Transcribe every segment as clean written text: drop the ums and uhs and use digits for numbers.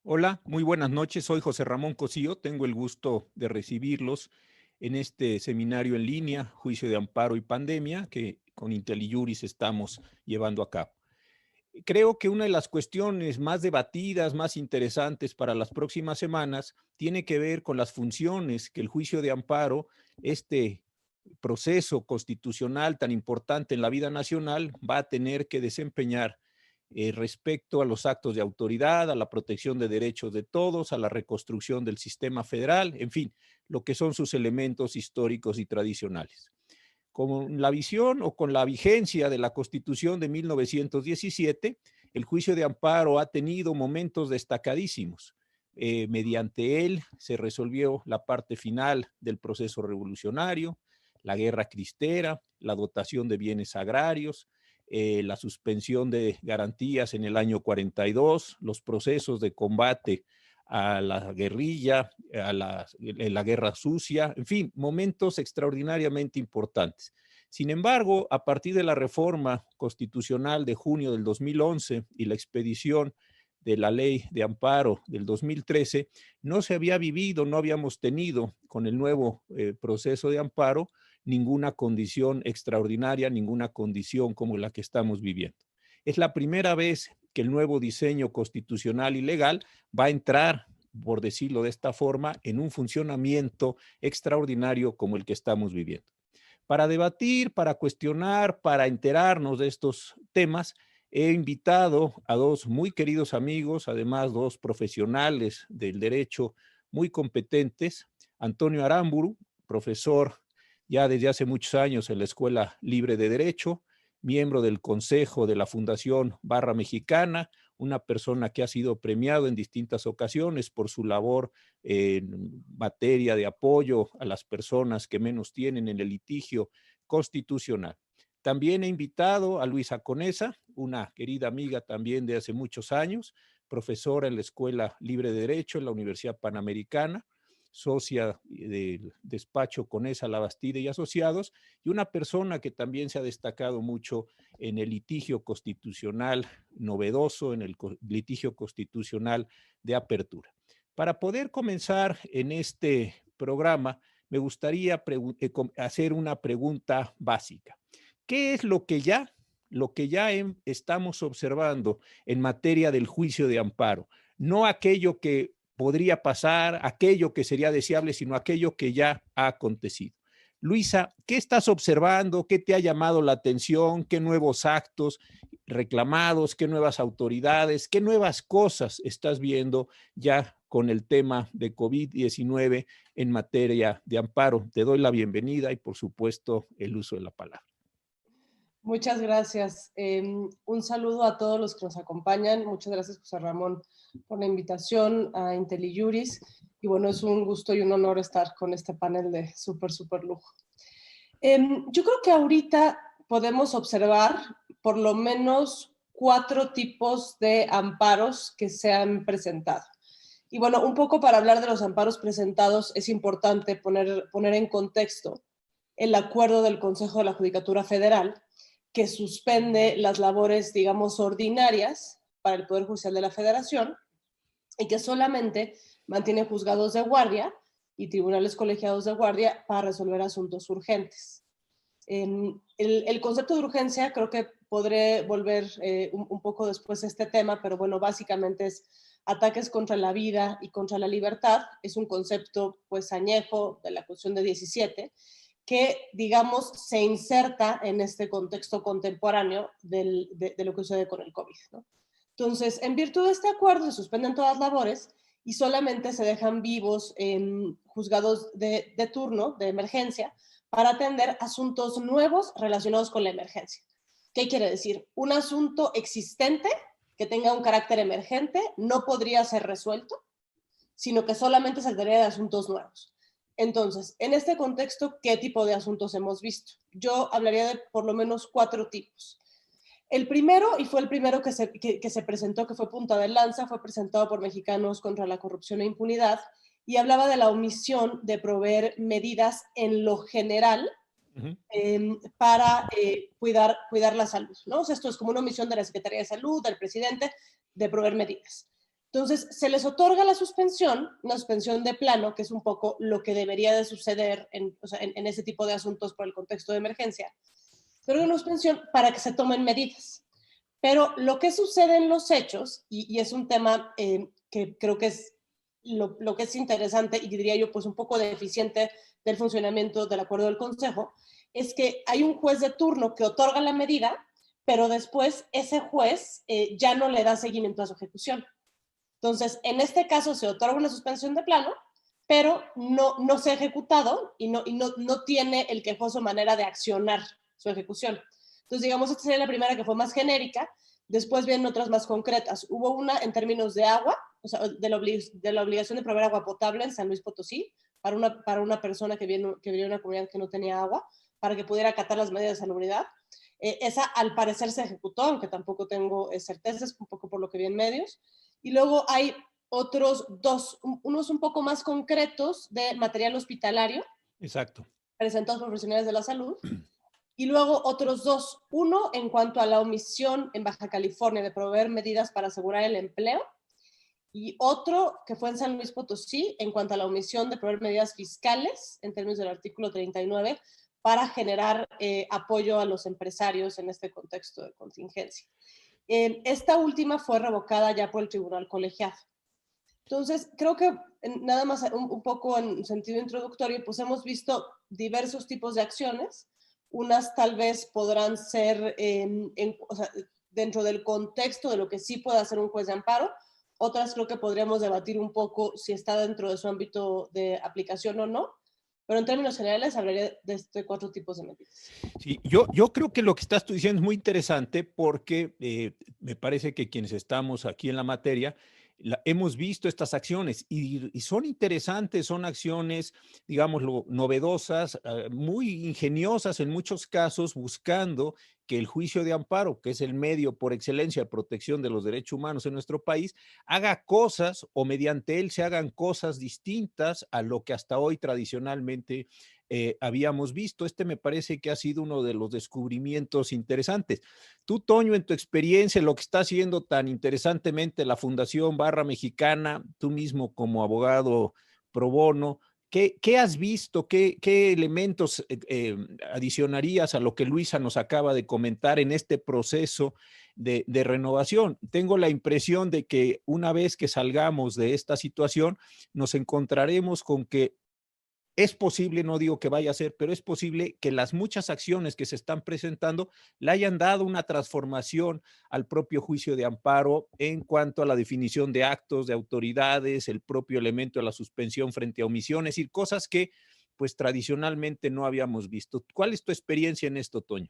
Hola, muy buenas noches. Soy José Ramón Cosío. Tengo el gusto de recibirlos en este seminario en línea, Juicio de Amparo y Pandemia, que con IntelliJuris estamos llevando a cabo. Creo que una de las cuestiones más debatidas, más interesantes para las próximas semanas, tiene que ver con las funciones que el juicio de amparo, este proceso constitucional tan importante en la vida nacional, va a tener que desempeñar respecto a los actos de autoridad, a la protección de derechos de todos, a la reconstrucción del sistema federal, en fin, lo que son sus elementos históricos y tradicionales. Con la visión o con la vigencia de la Constitución de 1917, el juicio de amparo ha tenido momentos destacadísimos. Mediante él se resolvió la parte final del proceso revolucionario, la guerra cristera, la dotación de bienes agrarios, la suspensión de garantías en el año 42, los procesos de combate a la guerrilla, la guerra sucia, en fin, momentos extraordinariamente importantes. Sin embargo, a partir de la reforma constitucional de junio del 2011 y la expedición de la ley de amparo del 2013, no se había vivido, no habíamos tenido con el nuevo proceso de amparo ninguna condición extraordinaria, ninguna condición como la que estamos viviendo. Es la primera vez que el nuevo diseño constitucional y legal va a entrar, por decirlo de esta forma, en un funcionamiento extraordinario como el que estamos viviendo. Para debatir, para cuestionar, para enterarnos de estos temas, he invitado a dos muy queridos amigos, además dos profesionales del derecho muy competentes, Antonio Aramburu, profesor ya desde hace muchos años en la Escuela Libre de Derecho, miembro del Consejo de la Fundación Barra Mexicana, una persona que ha sido premiado en distintas ocasiones por su labor en materia de apoyo a las personas que menos tienen en el litigio constitucional. También he invitado a Luisa Conesa, una querida amiga también de hace muchos años, profesora en la Escuela Libre de Derecho en la Universidad Panamericana, socia del despacho Conesa, Labastide y Asociados, y una persona que también se ha destacado mucho en el litigio constitucional novedoso, en el litigio constitucional de apertura. Para poder comenzar en este programa, me gustaría hacer una pregunta básica. ¿Qué es lo que ya estamos observando en materia del juicio de amparo? No aquello que podría pasar, aquello que sería deseable, sino aquello que ya ha acontecido. Luisa, ¿qué estás observando? ¿Qué te ha llamado la atención? ¿Qué nuevos actos reclamados? ¿Qué nuevas autoridades? ¿Qué nuevas cosas estás viendo ya con el tema de COVID-19 en materia de amparo? Te doy la bienvenida y, por supuesto, el uso de la palabra. Muchas gracias. Un saludo a todos los que nos acompañan. Muchas gracias, José Ramón, por la invitación a IntelliJuris. Y bueno, es un gusto y un honor estar con este panel de súper lujo. Yo creo que ahorita podemos observar por lo menos 4 tipos de amparos que se han presentado. Y bueno, un poco para hablar de los amparos presentados es importante poner en contexto el acuerdo del Consejo de la Judicatura Federal que suspende las labores, digamos, ordinarias para el Poder Judicial de la Federación y que solamente mantiene juzgados de guardia y tribunales colegiados de guardia para resolver asuntos urgentes. El concepto de urgencia, creo que podré volver un poco después a este tema, pero bueno, básicamente es ataques contra la vida y contra la libertad. Es un concepto pues añejo de la Constitución de 17 que, digamos, se inserta en este contexto contemporáneo de lo que sucede con el COVID, ¿no? Entonces, en virtud de este acuerdo, se suspenden todas labores y solamente se dejan vivos en juzgados de turno, de emergencia, para atender asuntos nuevos relacionados con la emergencia. ¿Qué quiere decir? Un asunto existente que tenga un carácter emergente no podría ser resuelto, sino que solamente se trataría de asuntos nuevos. Entonces, en este contexto, ¿qué tipo de asuntos hemos visto? Yo hablaría de por lo menos 4 tipos. El primero, y fue el primero que se presentó, que fue punta de lanza, fue presentado por Mexicanos contra la Corrupción e Impunidad, y hablaba de la omisión de proveer medidas en lo general Uh-huh. para cuidar la salud, ¿no? O sea, esto es como una omisión de la Secretaría de Salud, del presidente, de proveer medidas. Entonces, se les otorga la suspensión, una suspensión de plano, que es un poco lo que debería de suceder en ese tipo de asuntos por el contexto de emergencia, pero una suspensión para que se tomen medidas. Pero lo que sucede en los hechos, y es un tema que creo que es lo que es interesante y diría yo pues un poco deficiente del funcionamiento del acuerdo del Consejo, es que hay un juez de turno que otorga la medida, pero después ese juez ya no le da seguimiento a su ejecución. Entonces, en este caso se otorga una suspensión de plano, pero no se ha ejecutado y no tiene el quejoso manera de accionar su ejecución. Entonces, digamos, esta sería la primera que fue más genérica. Después vienen otras más concretas. Hubo una en términos de agua, o sea, de la obligación de proveer agua potable en San Luis Potosí para una persona que vivía en una comunidad que no tenía agua, para que pudiera acatar las medidas de salubridad. Esa al parecer se ejecutó, aunque tampoco tengo certezas, un poco por lo que vi en medios. Y luego hay otros dos, unos un poco más concretos de material hospitalario. Exacto. Presentados por profesionales de la salud. Y luego otros dos. Uno en cuanto a la omisión en Baja California de proveer medidas para asegurar el empleo. Y otro que fue en San Luis Potosí en cuanto a la omisión de proveer medidas fiscales en términos del artículo 39 para generar apoyo a los empresarios en este contexto de contingencia. Esta última fue revocada ya por el tribunal colegiado. Entonces, creo que nada más un poco en sentido introductorio, pues hemos visto diversos tipos de acciones. Unas tal vez podrán ser o sea, dentro del contexto de lo que sí puede hacer un juez de amparo. Otras creo que podríamos debatir un poco si está dentro de su ámbito de aplicación o no. Pero en términos generales hablaría de 4 tipos de medidas. Sí, yo creo que lo que estás tú diciendo es muy interesante porque me parece que quienes estamos aquí en la materia hemos visto estas acciones y son interesantes, son acciones, digámoslo, novedosas, muy ingeniosas en muchos casos, buscando que el juicio de amparo, que es el medio por excelencia de protección de los derechos humanos en nuestro país, haga cosas o mediante él se hagan cosas distintas a lo que hasta hoy tradicionalmente habíamos visto. Este me parece que ha sido uno de los descubrimientos interesantes. Tú, Toño, en tu experiencia, lo que está haciendo tan interesantemente la Fundación Barra Mexicana, tú mismo como abogado pro bono, ¿qué has visto? ¿Qué elementos adicionarías a lo que Luisa nos acaba de comentar en este proceso de renovación? Tengo la impresión de que una vez que salgamos de esta situación, nos encontraremos con que es posible, no digo que vaya a ser, pero es posible que las muchas acciones que se están presentando le hayan dado una transformación al propio juicio de amparo en cuanto a la definición de actos, de autoridades, el propio elemento de la suspensión frente a omisiones, es decir, cosas que pues tradicionalmente no habíamos visto. ¿Cuál es tu experiencia en esto, Toño?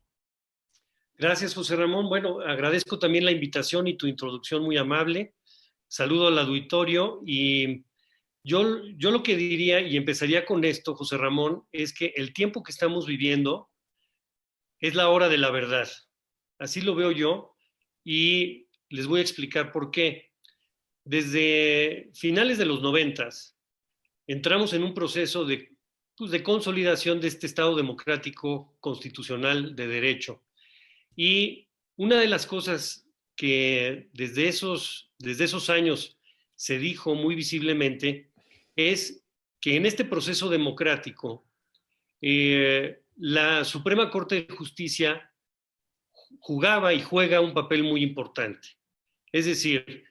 Gracias, José Ramón. Bueno, agradezco también la invitación y tu introducción muy amable. Saludo al auditorio y yo lo que diría, y empezaría con esto, José Ramón, es que el tiempo que estamos viviendo es la hora de la verdad. Así lo veo yo y les voy a explicar por qué. Desde finales de los 90 entramos en un proceso de consolidación de este Estado democrático constitucional de derecho. Y una de las cosas que desde esos años se dijo muy visiblemente es que en este proceso democrático la Suprema Corte de Justicia jugaba y juega un papel muy importante. Es decir,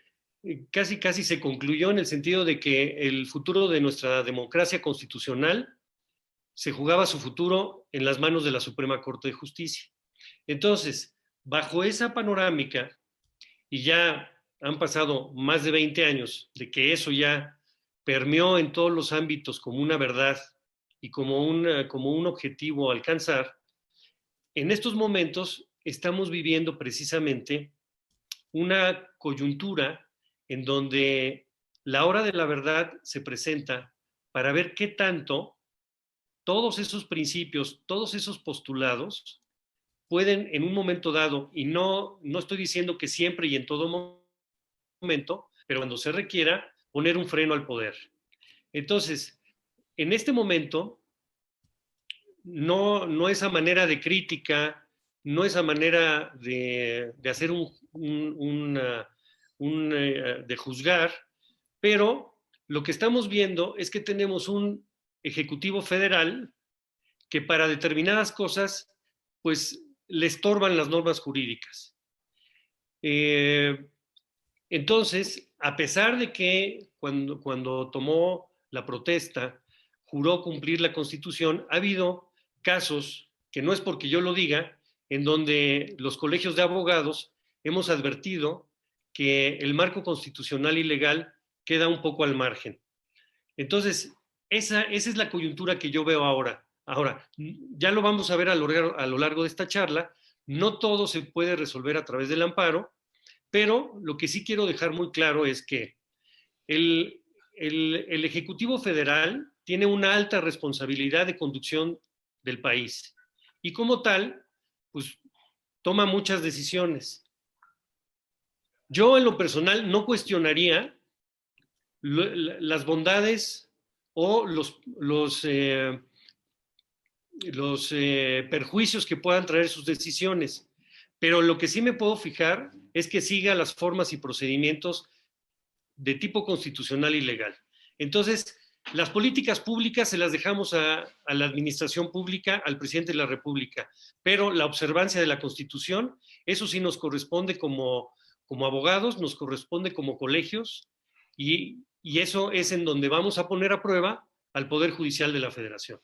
casi se concluyó en el sentido de que el futuro de nuestra democracia constitucional se jugaba su futuro en las manos de la Suprema Corte de Justicia. Entonces, bajo esa panorámica, y ya han pasado más de 20 años de que eso ya permeó en todos los ámbitos como una verdad y como un objetivo a alcanzar, en estos momentos estamos viviendo precisamente una coyuntura en donde la hora de la verdad se presenta para ver qué tanto todos esos principios, todos esos postulados pueden en un momento dado, y no estoy diciendo que siempre y en todo momento, pero cuando se requiera, poner un freno al poder. Entonces, en este momento, no esa manera de crítica, no esa manera de hacer de juzgar, pero lo que estamos viendo es que tenemos un Ejecutivo Federal que para determinadas cosas, pues, le estorban las normas jurídicas. Entonces, a pesar de que cuando tomó la protesta, juró cumplir la Constitución, ha habido casos, que no es porque yo lo diga, en donde los colegios de abogados hemos advertido que el marco constitucional y legal queda un poco al margen. Entonces, esa es la coyuntura que yo veo ahora. Ahora, ya lo vamos a ver a lo largo de esta charla, no todo se puede resolver a través del amparo, pero lo que sí quiero dejar muy claro es que el Ejecutivo Federal tiene una alta responsabilidad de conducción del país y como tal, pues toma muchas decisiones. Yo en lo personal no cuestionaría las bondades o los perjuicios que puedan traer sus decisiones, pero lo que sí me puedo fijar es que siga las formas y procedimientos de tipo constitucional y legal. Entonces, las políticas públicas se las dejamos a la administración pública, al presidente de la República, pero la observancia de la Constitución, eso sí nos corresponde como abogados, nos corresponde como colegios, y eso es en donde vamos a poner a prueba al Poder Judicial de la Federación.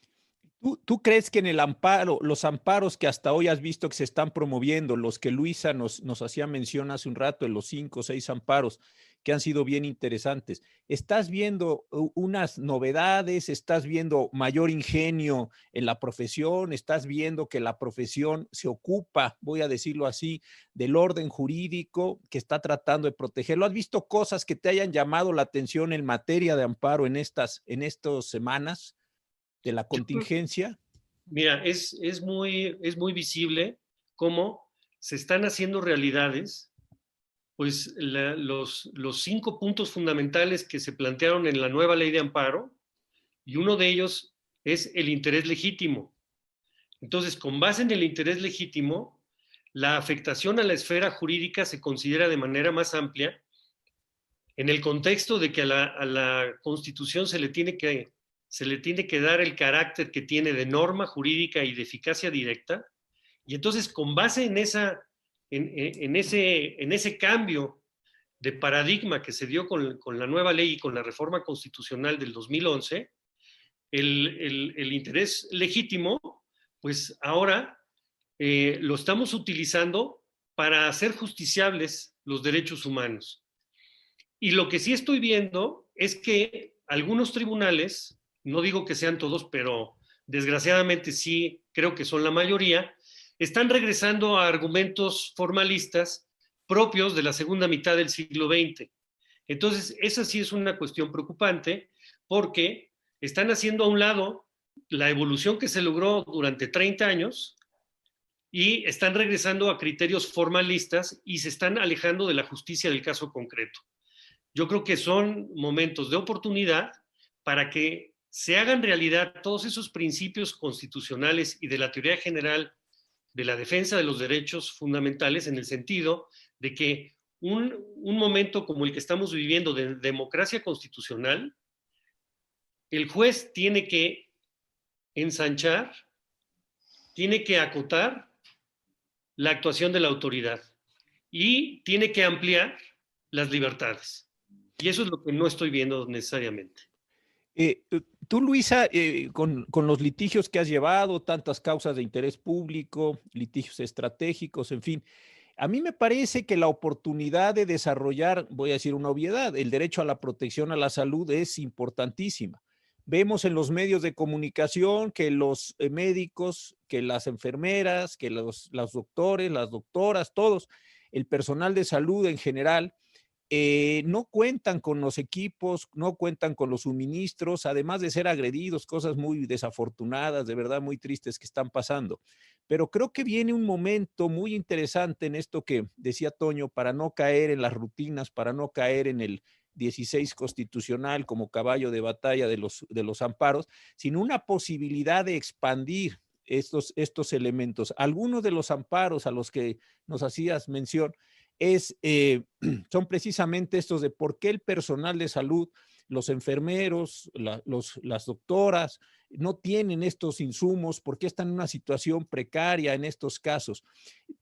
¿Tú crees que en el amparo, los amparos que hasta hoy has visto que se están promoviendo, los que Luisa nos hacía mención hace un rato, en los 5 o 6 amparos que han sido bien interesantes, estás viendo unas novedades, estás viendo mayor ingenio en la profesión, estás viendo que la profesión se ocupa, voy a decirlo así, del orden jurídico que está tratando de protegerlo? ¿Has visto cosas que te hayan llamado la atención en materia de amparo en estas semanas de la contingencia? Mira, es muy visible cómo se están haciendo realidades, pues los 5 puntos fundamentales que se plantearon en la nueva ley de amparo, y uno de ellos es el interés legítimo. Entonces, con base en el interés legítimo, la afectación a la esfera jurídica se considera de manera más amplia, en el contexto de que a la Constitución se le tiene que dar el carácter que tiene de norma jurídica y de eficacia directa, y entonces con base en ese cambio de paradigma que se dio con la nueva ley y con la reforma constitucional del 2011, el interés legítimo, pues ahora lo estamos utilizando para hacer justiciables los derechos humanos. Y lo que sí estoy viendo es que algunos tribunales, no digo que sean todos, pero desgraciadamente sí creo que son la mayoría, están regresando a argumentos formalistas propios de la segunda mitad del siglo XX. Entonces, esa sí es una cuestión preocupante porque están haciendo a un lado la evolución que se logró durante 30 años y están regresando a criterios formalistas y se están alejando de la justicia del caso concreto. Yo creo que son momentos de oportunidad para que se hagan realidad todos esos principios constitucionales y de la teoría general de la defensa de los derechos fundamentales, en el sentido de que un momento como el que estamos viviendo de democracia constitucional, el juez tiene que ensanchar, tiene que acotar la actuación de la autoridad y tiene que ampliar las libertades. Y eso es lo que no estoy viendo necesariamente. Tú, Luisa, con los litigios que has llevado, tantas causas de interés público, litigios estratégicos, en fin, a mí me parece que la oportunidad de desarrollar, voy a decir una obviedad, el derecho a la protección a la salud es importantísima. Vemos en los medios de comunicación que los médicos, que las enfermeras, que los doctores, las doctoras, todos, el personal de salud en general, no cuentan con los equipos, no cuentan con los suministros, además de ser agredidos, cosas muy desafortunadas, de verdad muy tristes que están pasando. Pero creo que viene un momento muy interesante en esto que decía Toño, para no caer en las rutinas, para no caer en el 16 constitucional como caballo de batalla de los amparos, sino una posibilidad de expandir estos elementos. Algunos de los amparos a los que nos hacías mención son precisamente estos de por qué el personal de salud, los enfermeros, las doctoras, no tienen estos insumos, por qué están en una situación precaria en estos casos.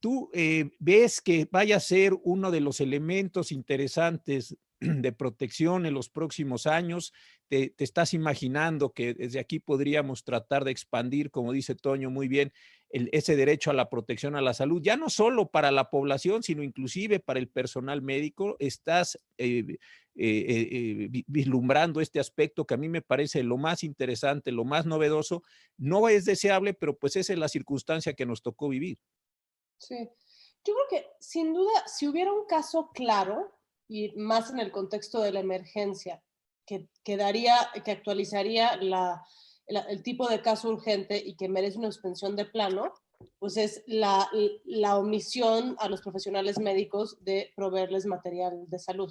¿Tú ves que vaya a ser uno de los elementos interesantes de protección en los próximos años? ¿Te estás imaginando que desde aquí podríamos tratar de expandir, como dice Toño muy bien, ese derecho a la protección a la salud, ya no solo para la población, sino inclusive para el personal médico? ¿Estás vislumbrando este aspecto que a mí me parece lo más interesante, lo más novedoso? No es deseable, pero pues esa es la circunstancia que nos tocó vivir. Sí, yo creo que sin duda, si hubiera un caso claro, y más en el contexto de la emergencia, que actualizaría el tipo de caso urgente y que merece una suspensión de plano, pues es la omisión a los profesionales médicos de proveerles material de salud.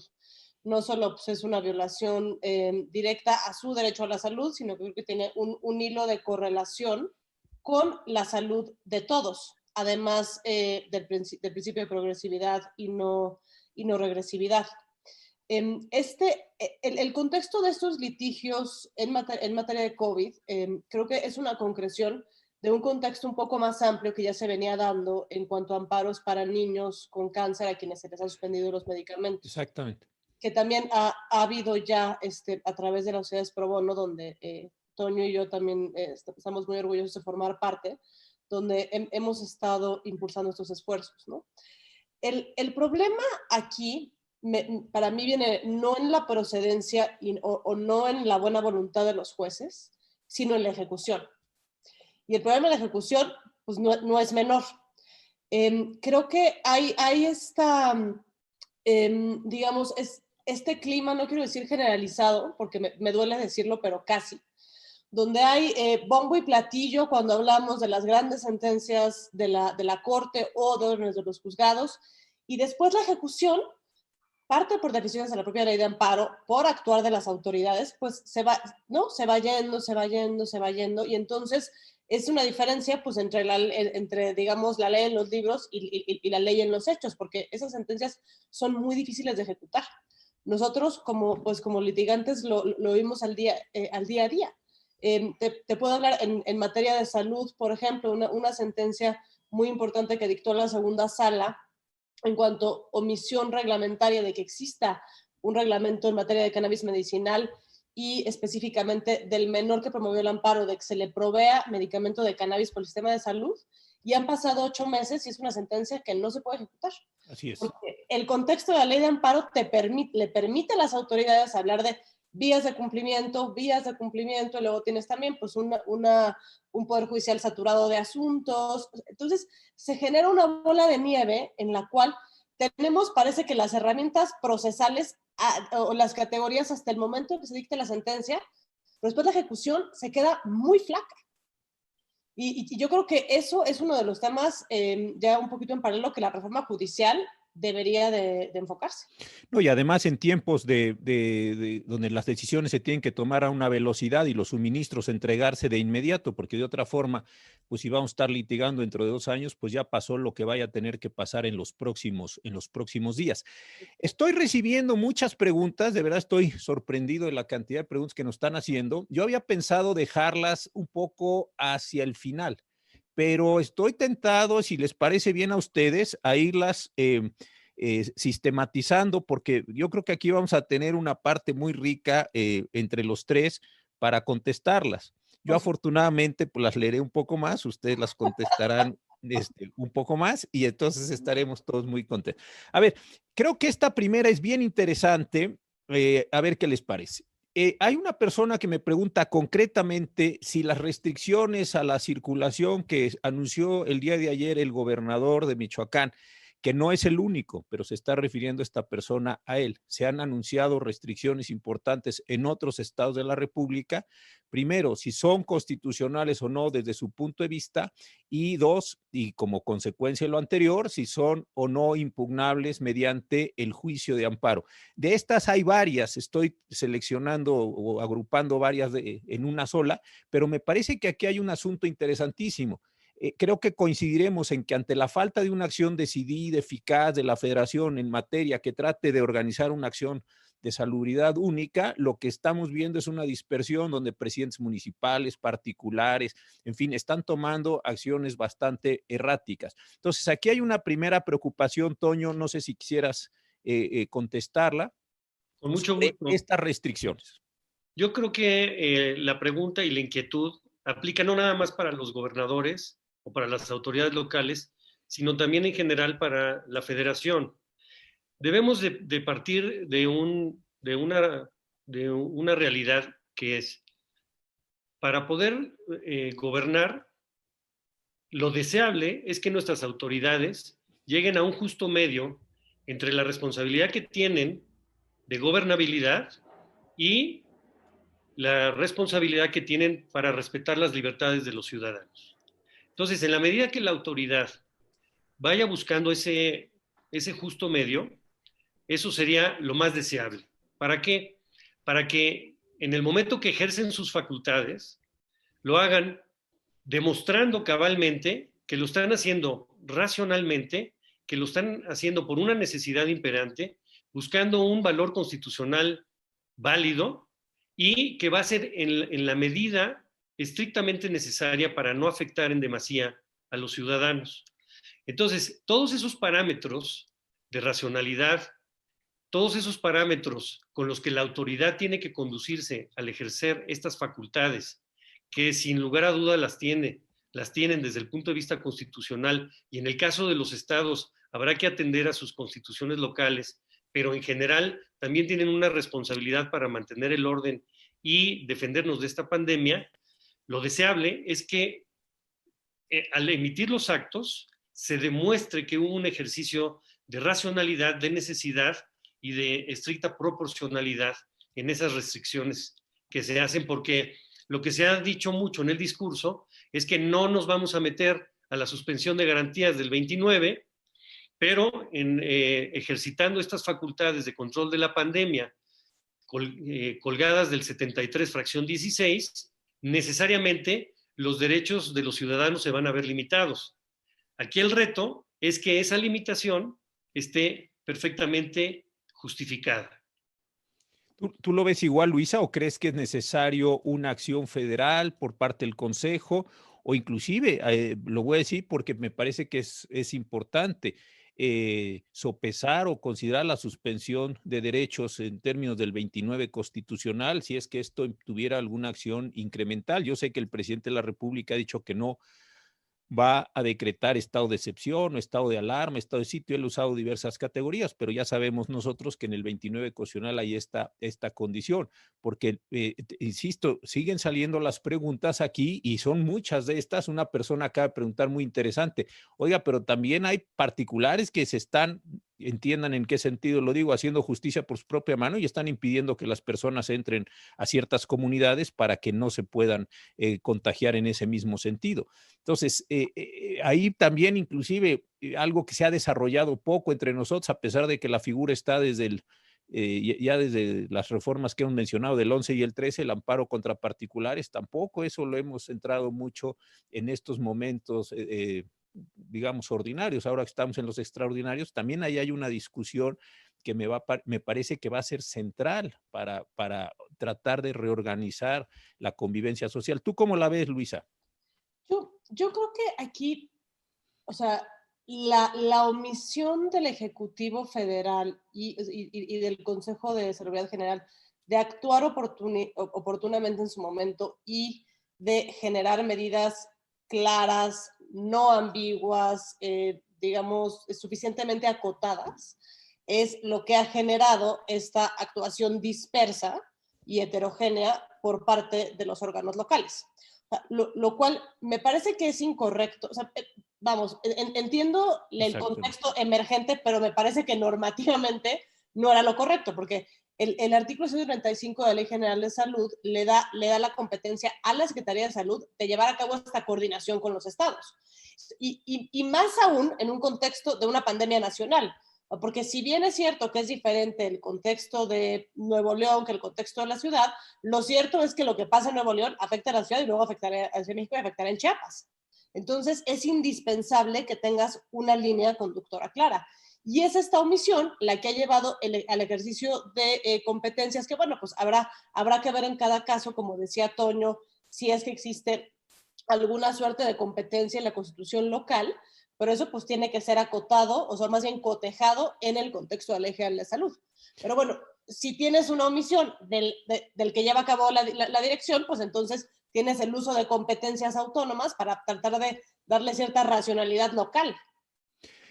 No solo pues, es una violación directa a su derecho a la salud, sino que creo que tiene un hilo de correlación con la salud de todos, además del principio de progresividad y no regresividad. El contexto de estos litigios en materia de COVID creo que es una concreción de un contexto un poco más amplio que ya se venía dando en cuanto a amparos para niños con cáncer a quienes se les han suspendido los medicamentos. Exactamente. Que también ha habido ya a través de las sociedades pro bono, donde Toño y yo también estamos muy orgullosos de formar parte, donde hemos estado impulsando estos esfuerzos, ¿no? El problema aquí, para mí, viene no en la procedencia o no en la buena voluntad de los jueces, sino en la ejecución. Y el problema de la ejecución, pues no es menor. Creo que hay esta, digamos, este clima, no quiero decir generalizado, porque me duele decirlo, pero casi, donde hay bombo y platillo cuando hablamos de las grandes sentencias de la Corte o de los juzgados, y después la ejecución, parte por decisiones de la propia ley de amparo, por actuar de las autoridades, pues se va yendo, y entonces es una diferencia pues entre digamos, la ley en los libros y la ley en los hechos, porque esas sentencias son muy difíciles de ejecutar. Nosotros como litigantes lo vimos al día a día. Te puedo hablar en materia de salud, por ejemplo, una sentencia muy importante que dictó la segunda sala en cuanto a omisión reglamentaria de que exista un reglamento en materia de cannabis medicinal y específicamente del menor que promovió el amparo de que se le provea medicamento de cannabis por el sistema de salud, y han pasado 8 meses y es una sentencia que no se puede ejecutar. Así es. Porque el contexto de la ley de amparo le permite a las autoridades hablar de vías de cumplimiento, y luego tienes también pues un poder judicial saturado de asuntos. Entonces se genera una bola de nieve en la cual parece que las herramientas procesales o las categorías hasta el momento en que se dicte la sentencia, pero después la ejecución se queda muy flaca. Y yo creo que eso es uno de los temas ya un poquito en paralelo que la reforma judicial debería de enfocarse. No, y además en tiempos donde las decisiones se tienen que tomar a una velocidad y los suministros entregarse de inmediato, porque de otra forma, pues si vamos a estar litigando dentro de 2 años, pues ya pasó lo que vaya a tener que pasar en los próximos días. Estoy recibiendo muchas preguntas, de verdad estoy sorprendido de la cantidad de preguntas que nos están haciendo. Yo había pensado dejarlas un poco hacia el final, pero estoy tentado, si les parece bien a ustedes, a irlas sistematizando, porque yo creo que aquí vamos a tener una parte muy rica entre los tres para contestarlas. Yo afortunadamente pues las leeré un poco más, ustedes las contestarán un poco más y entonces estaremos todos muy contentos. A ver, creo que esta primera es bien interesante, a ver qué les parece. Hay una persona que me pregunta concretamente si las restricciones a la circulación que anunció el día de ayer el gobernador de Michoacán, que no es el único, pero se está refiriendo esta persona a él. Se han anunciado restricciones importantes en otros estados de la República. Primero, si son constitucionales o no desde su punto de vista, y dos, y como consecuencia de lo anterior, si son o no impugnables mediante el juicio de amparo. De estas hay varias, estoy seleccionando o agrupando varias en una sola, pero me parece que aquí hay un asunto interesantísimo. creo que coincidiremos en que ante la falta de una acción decidida, eficaz de la Federación en materia que trate de organizar una acción de salubridad única, lo que estamos viendo es una dispersión donde presidentes municipales, particulares, en fin, están tomando acciones bastante erráticas. Entonces, aquí hay una primera preocupación, Toño, no sé si quisieras contestarla, Con mucho sobre gusto. estas restricciones. Yo creo que la pregunta y la inquietud aplica no nada más para los gobernadores o para las autoridades locales, sino también en general para la federación. Debemos de partir de una realidad que es, para poder gobernar, lo deseable es que nuestras autoridades lleguen a un justo medio entre la responsabilidad que tienen de gobernabilidad y la responsabilidad que tienen para respetar las libertades de los ciudadanos. Entonces, en la medida que la autoridad vaya buscando ese justo medio, eso sería lo más deseable. ¿Para qué? Para que en el momento que ejercen sus facultades, lo hagan demostrando cabalmente que lo están haciendo racionalmente, que lo están haciendo por una necesidad imperante, buscando un valor constitucional válido y que va a ser en la medida estrictamente necesaria para no afectar en demasía a los ciudadanos. Entonces, todos esos parámetros de racionalidad, todos esos parámetros con los que la autoridad tiene que conducirse al ejercer estas facultades, que sin lugar a duda las tienen desde el punto de vista constitucional, y en el caso de los estados habrá que atender a sus constituciones locales, pero en general también tienen una responsabilidad para mantener el orden y defendernos de esta pandemia. Lo deseable es que al emitir los actos se demuestre que hubo un ejercicio de racionalidad, de necesidad y de estricta proporcionalidad en esas restricciones que se hacen, porque lo que se ha dicho mucho en el discurso es que no nos vamos a meter a la suspensión de garantías del 29, pero ejercitando estas facultades de control de la pandemia colgadas del 73, fracción 16, necesariamente los derechos de los ciudadanos se van a ver limitados. Aquí el reto es que esa limitación esté perfectamente justificada. ¿Tú lo ves igual, Luisa, o crees que es necesario una acción federal por parte del Consejo? O inclusive, lo voy a decir porque me parece que es importante, sopesar o considerar la suspensión de derechos en términos del 29 constitucional, si es que esto tuviera alguna acción incremental. Yo sé que el presidente de la República ha dicho que no va a decretar estado de excepción o estado de alarma, estado de sitio. Él ha usado diversas categorías, pero ya sabemos nosotros que en el 29 constitucional hay esta condición, porque, insisto, siguen saliendo las preguntas aquí y son muchas de estas. Una persona acaba de preguntar muy interesante, oiga, pero también hay particulares que se están, entiendan en qué sentido lo digo, haciendo justicia por su propia mano y están impidiendo que las personas entren a ciertas comunidades para que no se puedan contagiar en ese mismo sentido. Entonces, ahí también inclusive algo que se ha desarrollado poco entre nosotros, a pesar de que la figura está desde ya desde las reformas que hemos mencionado del 11 y el 13, el amparo contra particulares, tampoco eso lo hemos centrado mucho en estos momentos, digamos, ordinarios. Ahora que estamos en los extraordinarios, también ahí hay una discusión que me parece que va a ser central para tratar de reorganizar la convivencia social. ¿Tú cómo la ves, Luisa? Yo creo que aquí, o sea, la omisión del Ejecutivo Federal y del Consejo de Seguridad General de actuar oportunamente en su momento y de generar medidas claras, no ambiguas, digamos, suficientemente acotadas, es lo que ha generado esta actuación dispersa y heterogénea por parte de los órganos locales. Lo cual me parece que es incorrecto. O sea, vamos, entiendo el contexto emergente, pero me parece que normativamente no era lo correcto, porque el artículo 135 de la Ley General de Salud le da la competencia a la Secretaría de Salud de llevar a cabo esta coordinación con los estados. Y más aún en un contexto de una pandemia nacional. Porque si bien es cierto que es diferente el contexto de Nuevo León que el contexto de la ciudad, lo cierto es que lo que pasa en Nuevo León afecta a la ciudad y luego afectará a Ciudad de México y afectará en Chiapas. Entonces, es indispensable que tengas una línea conductora clara. Y es esta omisión la que ha llevado al ejercicio de competencias que, bueno, pues habrá que ver en cada caso, como decía Toño, si es que existe alguna suerte de competencia en la Constitución local, pero eso pues tiene que ser acotado, o sea, más bien cotejado en el contexto de la Ley General de Salud. Pero bueno, si tienes una omisión del que lleva a cabo la dirección, pues entonces tienes el uso de competencias autónomas para tratar de darle cierta racionalidad local.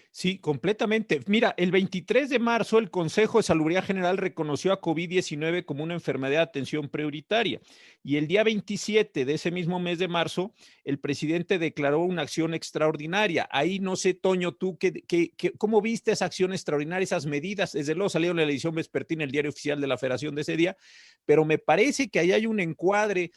Sí, completamente. Mira, el 23 de marzo el Consejo de Salubridad General reconoció a COVID-19 como una enfermedad de atención prioritaria y el día 27 de ese mismo mes de marzo el presidente declaró una acción extraordinaria. Ahí no sé, Toño, tú, ¿cómo viste esa acción extraordinaria, esas medidas? Desde luego salieron en la edición vespertina, el diario oficial de la Federación de ese día, pero me parece que ahí hay un encuadre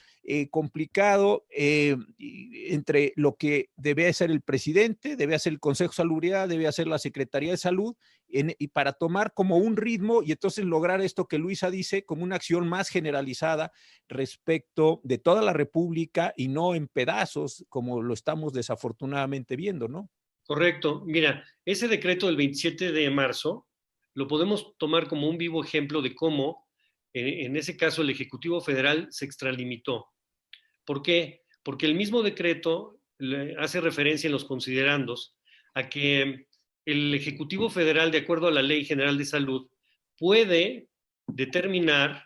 complicado entre lo que debe ser el presidente, debe hacer el Consejo de Salubridad, debe hacer la Secretaría de Salud, y para tomar como un ritmo y entonces lograr esto que Luisa dice, como una acción más generalizada respecto de toda la República y no en pedazos, como lo estamos desafortunadamente viendo, ¿no? Correcto. Mira, ese decreto del 27 de marzo lo podemos tomar como un vivo ejemplo de cómo, en ese caso, el Ejecutivo Federal se extralimitó. ¿Por qué? Porque el mismo decreto hace referencia en los considerandos a que el Ejecutivo Federal, de acuerdo a la Ley General de Salud, puede determinar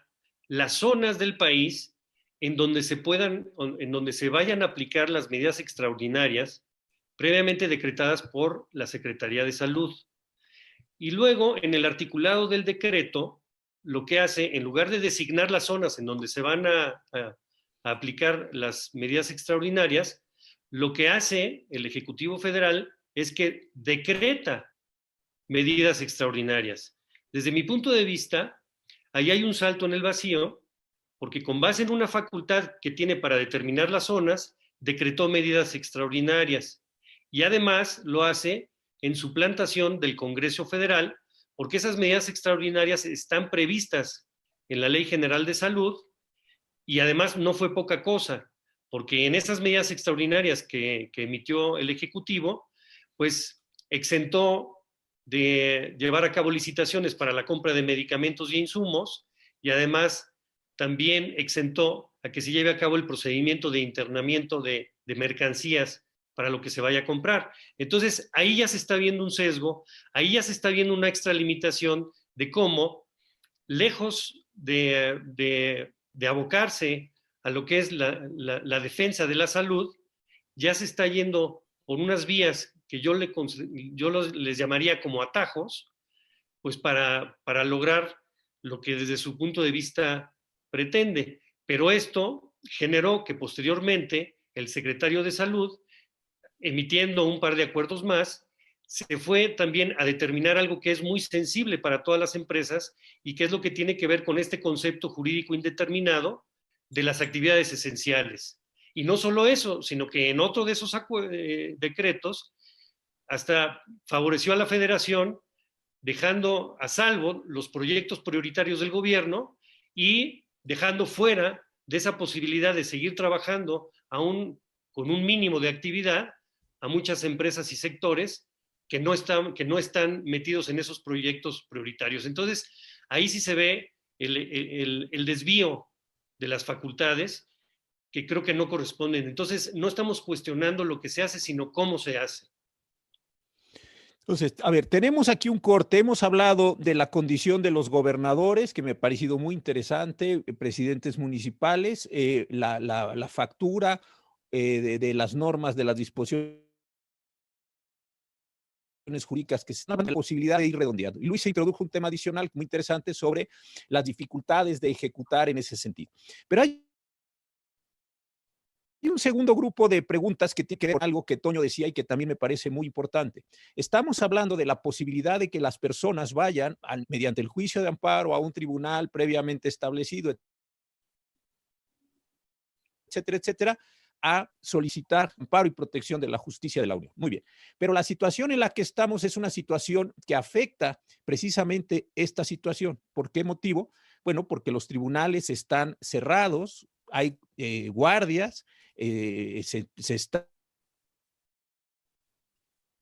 las zonas del país en donde se vayan a aplicar las medidas extraordinarias previamente decretadas por la Secretaría de Salud. Y luego, en el articulado del decreto, lo que hace, en lugar de designar las zonas en donde se van a aplicar las medidas extraordinarias, lo que hace el Ejecutivo Federal es que decreta medidas extraordinarias. Desde mi punto de vista, ahí hay un salto en el vacío, porque con base en una facultad que tiene para determinar las zonas, decretó medidas extraordinarias. Y además lo hace en suplantación del Congreso Federal, porque esas medidas extraordinarias están previstas en la Ley General de Salud y además no fue poca cosa, porque en esas medidas extraordinarias que emitió el Ejecutivo, pues exentó de llevar a cabo licitaciones para la compra de medicamentos y insumos y además también exentó a que se lleve a cabo el procedimiento de internamiento de mercancías para lo que se vaya a comprar. Entonces, ahí ya se está viendo un sesgo, ahí ya se está viendo una extralimitación de cómo, lejos de abocarse a lo que es la defensa de la salud, ya se está yendo por unas vías que yo les llamaría como atajos, pues para lograr lo que desde su punto de vista pretende. Pero esto generó que posteriormente el secretario de Salud, emitiendo un par de acuerdos más, se fue también a determinar algo que es muy sensible para todas las empresas y que es lo que tiene que ver con este concepto jurídico indeterminado de las actividades esenciales. Y no solo eso, sino que en otro de esos decretos hasta favoreció a la federación dejando a salvo los proyectos prioritarios del gobierno y dejando fuera de esa posibilidad de seguir trabajando aún con un mínimo de actividad a muchas empresas y sectores que no están metidos en esos proyectos prioritarios. Entonces, ahí sí se ve el desvío de las facultades que creo que no corresponden. Entonces, no estamos cuestionando lo que se hace, sino cómo se hace. Entonces, a ver, tenemos aquí un corte. Hemos hablado de la condición de los gobernadores, que me ha parecido muy interesante, presidentes municipales, la factura de las normas, de las disposiciones jurídicas que se dan la posibilidad de ir redondeando. Y Luis se introdujo un tema adicional muy interesante sobre las dificultades de ejecutar en ese sentido. Pero hay un segundo grupo de preguntas que tiene que ver con algo que Toño decía y que también me parece muy importante. Estamos hablando de la posibilidad de que las personas vayan mediante el juicio de amparo a un tribunal previamente establecido, etcétera, etcétera, a solicitar amparo y protección de la justicia de la Unión. Muy bien. Pero la situación en la que estamos es una situación que afecta precisamente esta situación. ¿Por qué motivo? Bueno, porque los tribunales están cerrados, hay guardias, se está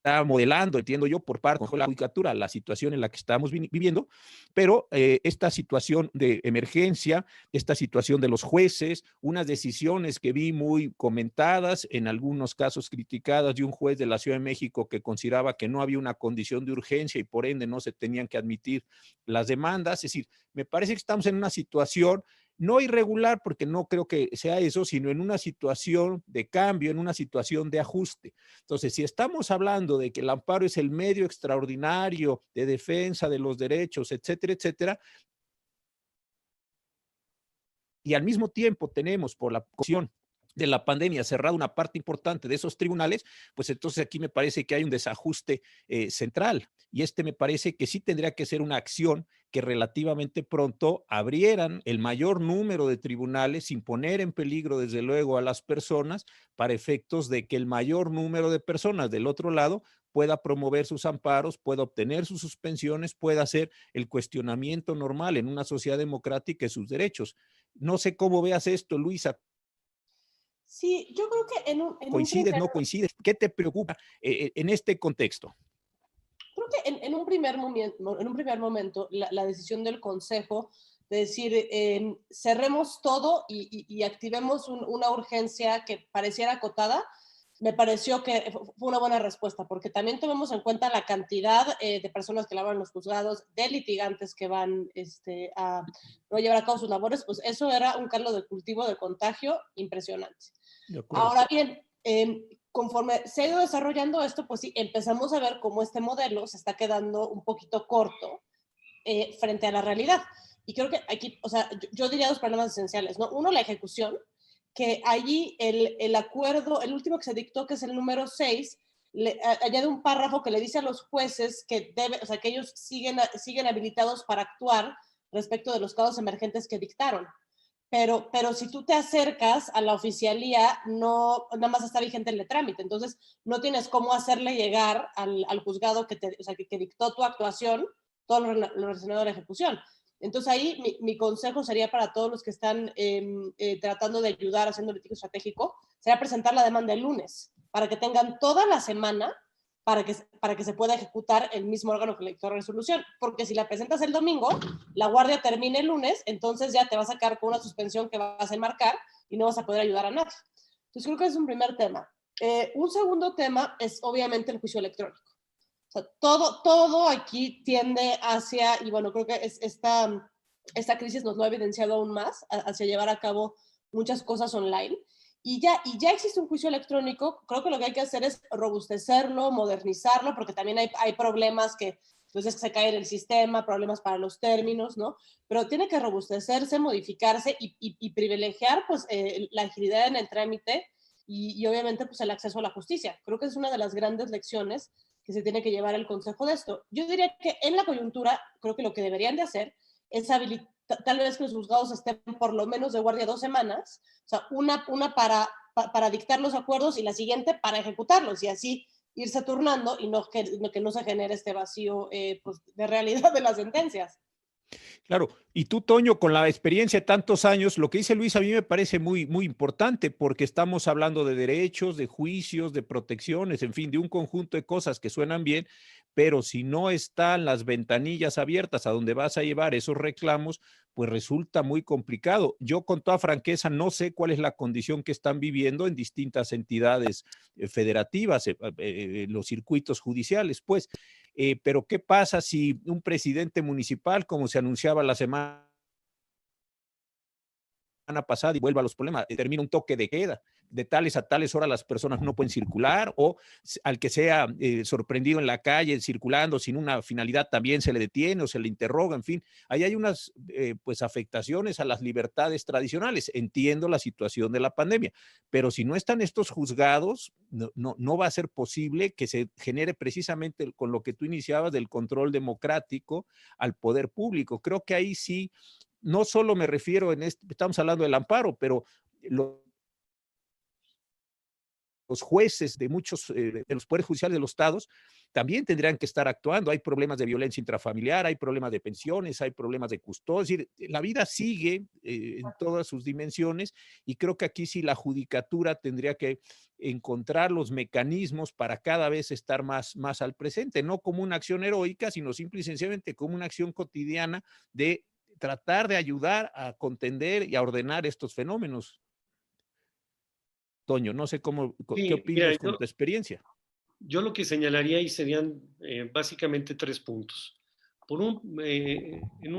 está modelando, entiendo yo, por parte de la judicatura, la situación en la que estamos viviendo, pero esta situación de emergencia, esta situación de los jueces, unas decisiones que vi muy comentadas, en algunos casos criticadas, de un juez de la Ciudad de México que consideraba que no había una condición de urgencia y por ende no se tenían que admitir las demandas. Es decir, me parece que estamos en una situación no irregular, porque no creo que sea eso, sino en una situación de cambio, en una situación de ajuste. Entonces, si estamos hablando de que el amparo es el medio extraordinario de defensa de los derechos, etcétera, etcétera, y al mismo tiempo tenemos por la cuestión de la pandemia cerrada una parte importante de esos tribunales, pues entonces aquí me parece que hay un desajuste central, y me parece que sí tendría que ser una acción que relativamente pronto abrieran el mayor número de tribunales sin poner en peligro desde luego a las personas, para efectos de que el mayor número de personas del otro lado pueda promover sus amparos, pueda obtener sus suspensiones, pueda hacer el cuestionamiento normal en una sociedad democrática de sus derechos. No sé cómo veas esto, Luisa. Sí, yo creo que ¿Coincides, no coincides? ¿Qué te preocupa en este contexto? creo que en un primer momento, la decisión del Consejo de decir, cerremos todo y activemos una urgencia que pareciera acotada, me pareció que fue una buena respuesta, porque también tomemos en cuenta la cantidad de personas que laboran en los juzgados, de litigantes que van a no llevar a cabo sus labores, pues eso era un caldo de cultivo de contagio impresionante. Ahora bien, conforme se ha ido desarrollando esto, pues sí, empezamos a ver cómo este modelo se está quedando un poquito corto frente a la realidad. Y creo que aquí, o sea, yo diría dos problemas esenciales, ¿no? Uno, la ejecución, que allí el acuerdo, el último que se dictó, que es el número 6, añade un párrafo que le dice a los jueces que o sea, que ellos siguen habilitados para actuar respecto de los casos emergentes que dictaron. Pero si tú te acercas a la oficialía, no, nada más está vigente el trámite, entonces no tienes cómo hacerle llegar al juzgado o sea, que dictó tu actuación todo lo relacionado a la ejecución. Entonces ahí mi consejo sería para todos los que están tratando de ayudar haciendo litigio estratégico, sería presentar la demanda el lunes, para que tengan toda la semana para que se pueda ejecutar el mismo órgano que le dictó la resolución. Porque si la presentas el domingo, la guardia termina el lunes, entonces ya te vas a quedar con una suspensión que vas a enmarcar y no vas a poder ayudar a nadie. Entonces creo que es un primer tema. Un segundo tema es obviamente el juicio electrónico. O sea, todo aquí tiende hacia, y bueno, creo que esta crisis nos lo ha evidenciado aún más, hacia llevar a cabo muchas cosas online. Y ya existe un juicio electrónico, creo que lo que hay que hacer es robustecerlo, modernizarlo, porque también hay problemas que entonces se cae en el sistema, problemas para los términos, ¿no? Pero tiene que robustecerse, modificarse y privilegiar pues la agilidad en el trámite y obviamente pues el acceso a la justicia. Creo que es una de las grandes lecciones que se tiene que llevar el consejo de esto. Yo diría que en la coyuntura, creo que lo que deberían de hacer es habilitar, tal vez que los juzgados estén por lo menos de guardia 2 semanas, o sea, una para dictar los acuerdos y la siguiente para ejecutarlos, y así irse turnando y que no se genere este vacío pues, de realidad de las sentencias. Claro, y tú, Toño, con la experiencia de tantos años, lo que dice Luis a mí me parece muy, muy importante, porque estamos hablando de derechos, de juicios, de protecciones, en fin, de un conjunto de cosas que suenan bien, pero si no están las ventanillas abiertas a donde vas a llevar esos reclamos, pues resulta muy complicado. Yo con toda franqueza no sé cuál es la condición que están viviendo en distintas entidades federativas, los circuitos judiciales, pues. Pero ¿qué pasa si un presidente municipal, como se anunciaba la semana pasada y vuelve a los problemas, termina un toque de queda, de tales a tales horas las personas no pueden circular, o al que sea sorprendido en la calle circulando sin una finalidad también se le detiene o se le interroga, en fin, ahí hay unas pues afectaciones a las libertades tradicionales. Entiendo la situación de la pandemia, pero si no están estos juzgados, no va a ser posible que se genere precisamente con lo que tú iniciabas del control democrático al poder público. Creo que ahí sí, no solo me refiero estamos hablando del amparo, pero los jueces de muchos de los poderes judiciales de los estados también tendrían que estar actuando. Hay problemas de violencia intrafamiliar, hay problemas de pensiones, hay problemas de custodia. Es decir, la vida sigue en todas sus dimensiones, y creo que aquí sí la judicatura tendría que encontrar los mecanismos para cada vez estar más al presente, no como una acción heroica, sino simple y sencillamente como una acción cotidiana de tratar de ayudar a contender y a ordenar estos fenómenos. Toño, no sé qué Sí, mira, opinas con tu experiencia. yo lo que señalaría ahí serían básicamente 3 puntos. En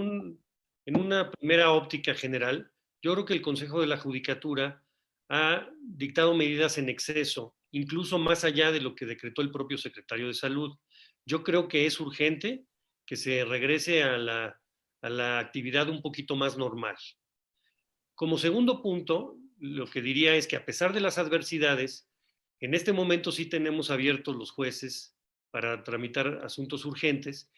una primera óptica general, yo creo que el Consejo de la Judicatura ha dictado medidas en exceso, incluso más allá de lo que decretó el propio secretario de Salud. Yo creo que es urgente que se regrese a la actividad un poquito más normal. Como segundo punto, lo que diría es que a pesar de las adversidades, en este momento sí tenemos abiertos los jueces para tramitar asuntos urgentes,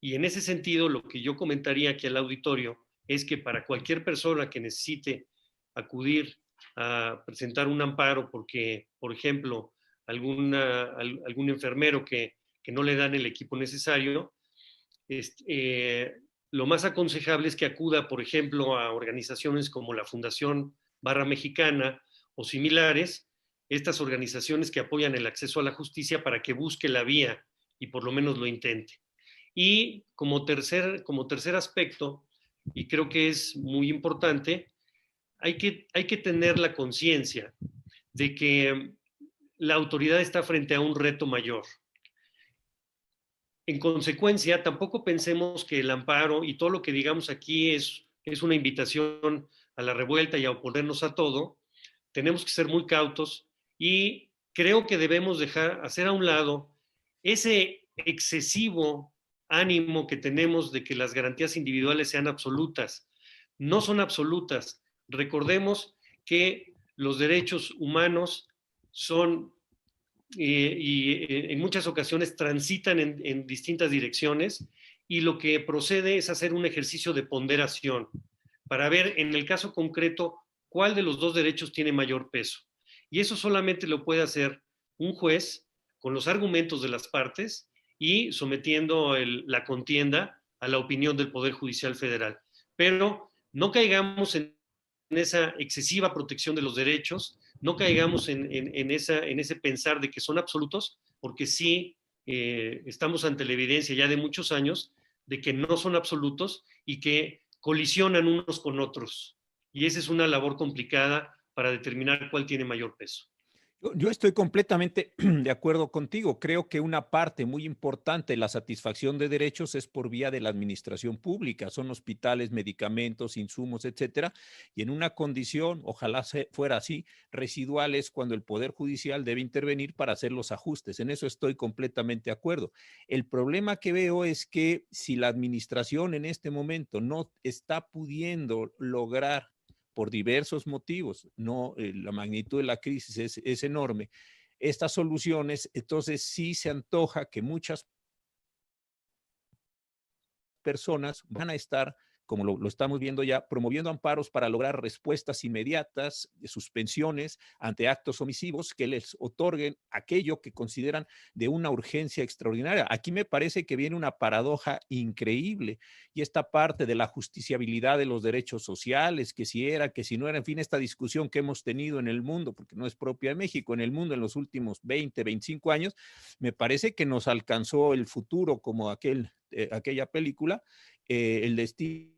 y en ese sentido lo que yo comentaría aquí al auditorio es que para cualquier persona que necesite acudir a presentar un amparo porque, por ejemplo, algún enfermero que no le dan el equipo necesario, lo más aconsejable es que acuda, por ejemplo, a organizaciones como la Fundación Barra Mexicana o similares, estas organizaciones que apoyan el acceso a la justicia, para que busque la vía y por lo menos lo intente. Y como tercer aspecto, y creo que es muy importante, hay que tener la conciencia de que la autoridad está frente a un reto mayor. En consecuencia, tampoco pensemos que el amparo y todo lo que digamos aquí es una invitación a la revuelta y a oponernos a todo. Tenemos que ser muy cautos, y creo que debemos hacer a un lado ese excesivo ánimo que tenemos de que las garantías individuales sean absolutas. No son absolutas. Recordemos que los derechos humanos son y en muchas ocasiones transitan en distintas direcciones, y lo que procede es hacer un ejercicio de ponderación para ver en el caso concreto cuál de los dos derechos tiene mayor peso. Y eso solamente lo puede hacer un juez con los argumentos de las partes y sometiendo la contienda a la opinión del Poder Judicial Federal. Pero no caigamos en esa excesiva protección de los derechos, no caigamos en ese pensar de que son absolutos, porque sí estamos ante la evidencia ya de muchos años de que no son absolutos y que colisionan unos con otros. Y esa es una labor complicada para determinar cuál tiene mayor peso. Yo estoy completamente de acuerdo contigo. Creo que una parte muy importante de la satisfacción de derechos es por vía de la administración pública. Son hospitales, medicamentos, insumos, etcétera. Y en una condición, ojalá fuera así, residual, es cuando el Poder Judicial debe intervenir para hacer los ajustes. En eso estoy completamente de acuerdo. El problema que veo es que si la administración en este momento no está pudiendo lograr, por diversos motivos, no, la magnitud de la crisis es enorme, estas soluciones, entonces sí se antoja que muchas personas van a estar, como lo estamos viendo ya, promoviendo amparos para lograr respuestas inmediatas, suspensiones ante actos omisivos que les otorguen aquello que consideran de una urgencia extraordinaria. Aquí me parece que viene una paradoja increíble, y esta parte de la justiciabilidad de los derechos sociales, que si era, que si no era, en fin, esta discusión que hemos tenido en el mundo, porque no es propia de México, en el mundo en los últimos 20, 25 años, me parece que nos alcanzó el futuro como aquella película, el destino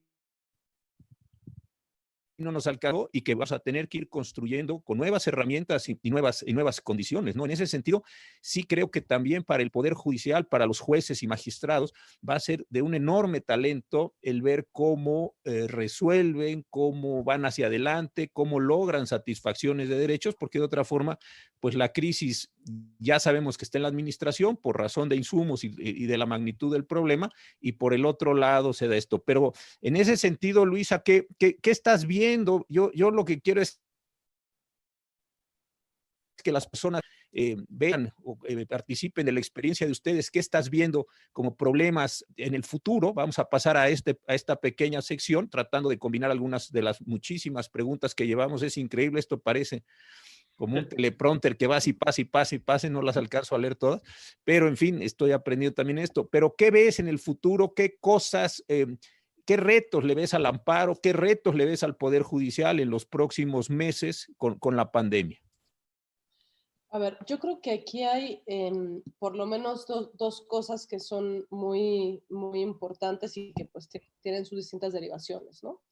no nos alcanzó, y que vas a tener que ir construyendo con nuevas herramientas y nuevas condiciones, ¿no? En ese sentido, sí creo que también para el Poder Judicial, para los jueces y magistrados, va a ser de un enorme talento el ver cómo resuelven, cómo van hacia adelante, cómo logran satisfacciones de derechos, porque de otra forma, pues la crisis ya sabemos que está en la administración por razón de insumos y de la magnitud del problema, y por el otro lado se da esto. Pero en ese sentido, Luisa, ¿qué estás viendo? Yo lo que quiero es que las personas vean o participen de la experiencia de ustedes. ¿Qué estás viendo como problemas en el futuro? Vamos a pasar a esta pequeña sección tratando de combinar algunas de las muchísimas preguntas que llevamos. Es increíble, esto parece como un teleprompter que vas y pasa y pasa y pasa, no las alcanzo a leer todas, pero en fin, estoy aprendiendo también esto. Pero ¿qué ves en el futuro? ¿Qué cosas ¿Qué retos le ves al amparo? ¿Qué retos le ves al Poder Judicial en los próximos meses con la pandemia? A ver, yo creo que aquí hay por lo menos dos cosas que son muy, muy importantes y que pues tienen sus distintas derivaciones, ¿no?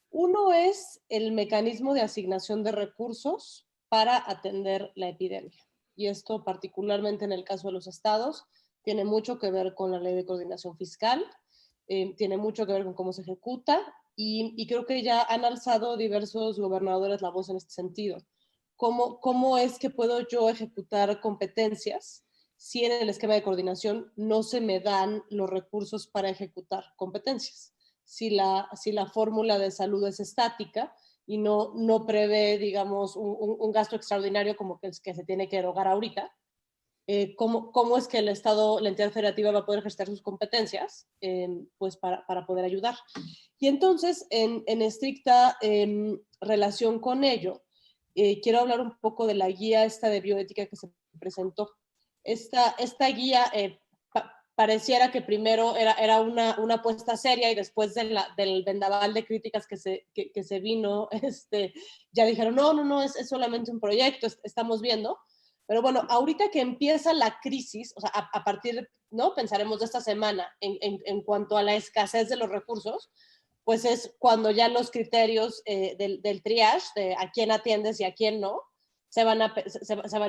Uno es el mecanismo de asignación de recursos para atender la epidemia. Y esto particularmente en el caso de los estados tiene mucho que ver con la ley de coordinación fiscal, tiene mucho que ver con cómo se ejecuta y creo que ya han alzado diversos gobernadores la voz en este sentido. ¿Cómo es que puedo yo ejecutar competencias si en el esquema de coordinación no se me dan los recursos para ejecutar competencias? Si la fórmula de salud es estática y no prevé, digamos, un gasto extraordinario como que se tiene que erogar ahorita, ¿cómo es que el Estado, la entidad federativa va a poder ejercer sus competencias pues para poder ayudar? Y entonces, en estricta relación con ello, quiero hablar un poco de la guía esta de bioética que se presentó. Esta guía pareciera que primero era una apuesta seria y después del vendaval de críticas que se vino, ya dijeron, no, es solamente un proyecto, estamos viendo. Pero bueno, ahorita que empieza la crisis, o sea, a partir, ¿no? Pensaremos de esta semana en cuanto a la escasez de los recursos, pues es cuando ya los criterios del triage, de a quién atiendes y a quién no, se van a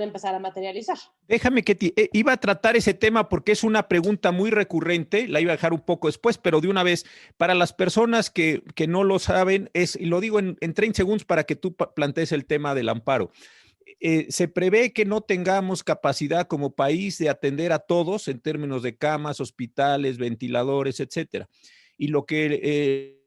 empezar a materializar. Déjame que iba a tratar ese tema porque es una pregunta muy recurrente, la iba a dejar un poco después, pero de una vez, para las personas que no lo saben, y lo digo en 30 segundos para que tú plantees el tema del amparo. Se prevé que no tengamos capacidad como país de atender a todos en términos de camas, hospitales, ventiladores, etcétera. Y lo que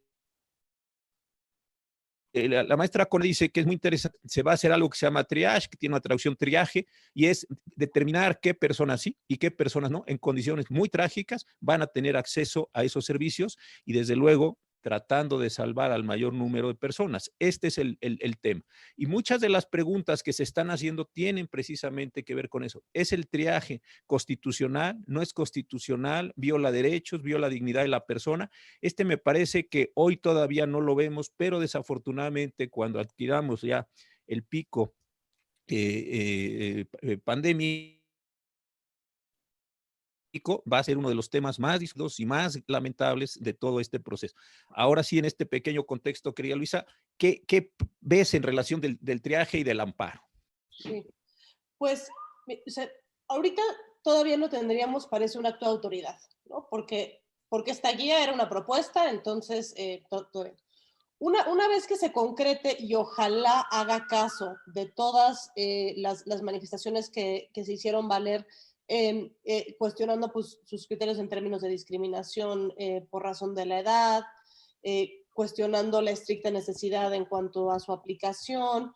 la maestra Cone dice que es muy interesante, se va a hacer algo que se llama triage, que tiene una traducción triaje, y es determinar qué personas sí y qué personas no, en condiciones muy trágicas, van a tener acceso a esos servicios y desde luego tratando de salvar al mayor número de personas. Este es el tema. Y muchas de las preguntas que se están haciendo tienen precisamente que ver con eso. ¿Es el triaje constitucional? ¿No es constitucional? ¿Viola derechos? ¿Viola dignidad de la persona? Me parece que hoy todavía no lo vemos, pero desafortunadamente cuando adquiramos ya el pico pandémico, va a ser uno de los temas más discutidos y más lamentables de todo este proceso. Ahora sí, en este pequeño contexto, querida Luisa, ¿qué ves en relación del triaje y del amparo? Sí, pues o sea, ahorita todavía no tendríamos, parece, un acto de autoridad, ¿no? Porque esta guía era una propuesta, entonces todo bien. Una vez que se concrete y ojalá haga caso de todas las manifestaciones que se hicieron valer cuestionando pues, sus criterios en términos de discriminación por razón de la edad, cuestionando la estricta necesidad en cuanto a su aplicación.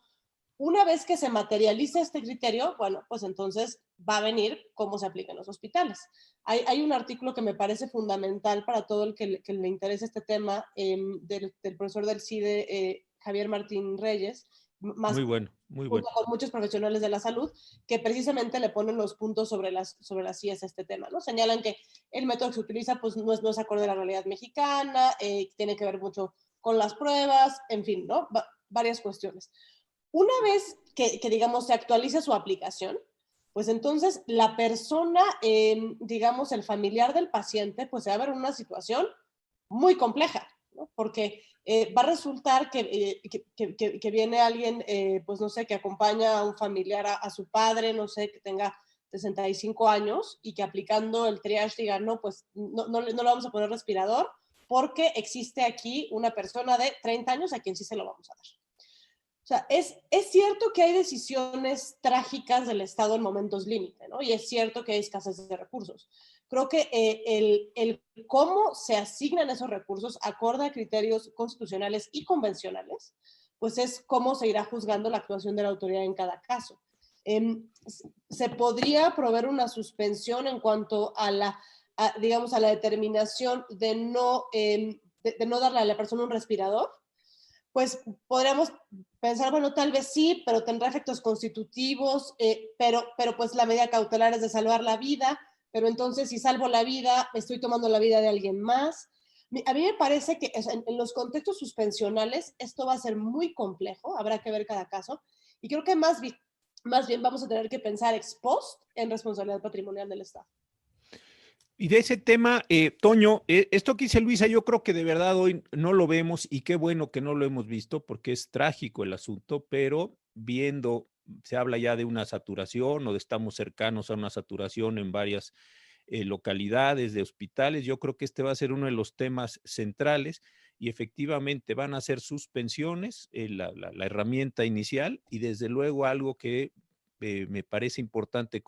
Una vez que se materializa este criterio, bueno, pues entonces va a venir cómo se aplica en los hospitales. Hay un artículo que me parece fundamental para todo el que le interese este tema del profesor del CIDE, Javier Martín Reyes, más muy bueno, muy bueno. Con muchos profesionales de la salud, que precisamente le ponen los puntos sobre las IES a este tema, ¿no? Señalan que el método que se utiliza pues no es acorde a la realidad mexicana, tiene que ver mucho con las pruebas, en fin, ¿no? Varias cuestiones. Una vez que digamos, se actualiza su aplicación, pues entonces la persona, digamos, el familiar del paciente, pues se va a ver en una situación muy compleja, ¿no? Porque va a resultar que viene alguien, pues no sé, que acompaña a un familiar, a su padre, no sé, que tenga 65 años y que aplicando el triage diga, no, pues no le vamos a poner respirador porque existe aquí una persona de 30 años a quien sí se lo vamos a dar. O sea, es cierto que hay decisiones trágicas del Estado en momentos límite, ¿no? Y es cierto que hay escasez de recursos. Creo que el cómo se asignan esos recursos acorde a criterios constitucionales y convencionales, pues es cómo se irá juzgando la actuación de la autoridad en cada caso. Se podría proveer una suspensión en cuanto a digamos, a la determinación de no darle a la persona un respirador. Pues podríamos pensar, bueno, tal vez sí, pero tendrá efectos constitutivos, pero pues la medida cautelar es de salvar la vida, pero entonces si salvo la vida, estoy tomando la vida de alguien más. A mí me parece que en los contextos suspensionales esto va a ser muy complejo, habrá que ver cada caso, y creo que más bien vamos a tener que pensar ex post en responsabilidad patrimonial del Estado. Y de ese tema, Toño, esto que dice Luisa, yo creo que de verdad hoy no lo vemos y qué bueno que no lo hemos visto porque es trágico el asunto, pero viendo, se habla ya de una saturación o de estamos cercanos a una saturación en varias localidades de hospitales. Yo creo que este va a ser uno de los temas centrales y efectivamente van a ser suspensiones, la herramienta inicial y desde luego algo que me parece importante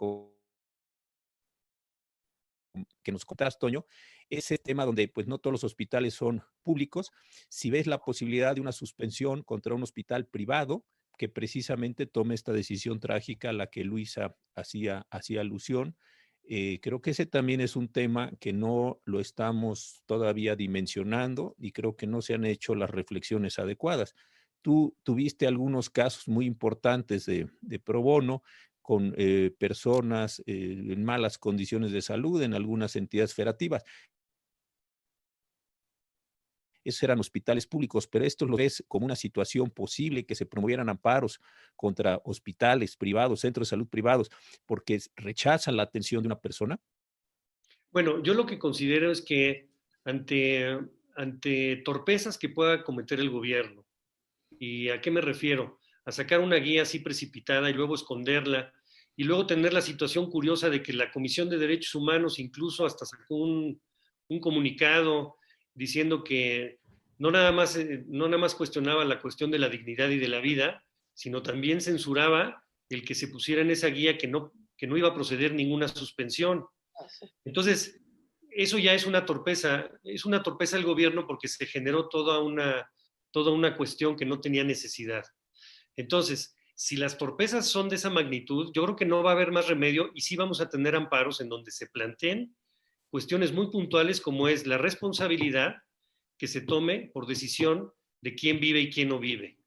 que nos contaras, Toño, ese tema donde pues no todos los hospitales son públicos, si ves la posibilidad de una suspensión contra un hospital privado que precisamente tome esta decisión trágica a la que Luisa hacía alusión, creo que ese también es un tema que no lo estamos todavía dimensionando y creo que no se han hecho las reflexiones adecuadas. Tú tuviste algunos casos muy importantes de pro bono con personas en malas condiciones de salud en algunas entidades federativas. Esos eran hospitales públicos, pero esto lo ves como una situación posible que se promovieran amparos contra hospitales privados, centros de salud privados, porque rechazan la atención de una persona. Bueno, yo lo que considero es que ante torpezas que pueda cometer el gobierno, ¿y a qué me refiero? A sacar una guía así precipitada y luego esconderla, y luego tener la situación curiosa de que la Comisión de Derechos Humanos incluso hasta sacó un comunicado diciendo que no nada más cuestionaba la cuestión de la dignidad y de la vida, sino también censuraba el que se pusiera en esa guía que no iba a proceder ninguna suspensión. Entonces, eso ya es una torpeza del gobierno porque se generó toda una cuestión que no tenía necesidad. Entonces, si las torpezas son de esa magnitud, yo creo que no va a haber más remedio y sí vamos a tener amparos en donde se planteen cuestiones muy puntuales como es la responsabilidad que se tome por decisión de quién vive y quién no vive.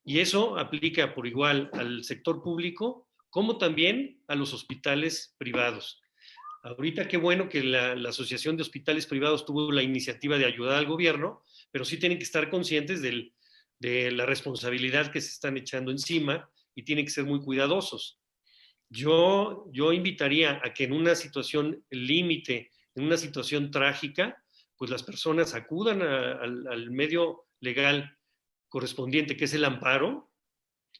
Y eso aplica por igual al sector público como también a los hospitales privados. Ahorita qué bueno que la Asociación de Hospitales Privados tuvo la iniciativa de ayudar al gobierno, pero sí tienen que estar conscientes de la responsabilidad que se están echando encima y tienen que ser muy cuidadosos. Yo invitaría a que en una situación límite, en una situación trágica, pues las personas acudan al medio legal correspondiente, que es el amparo,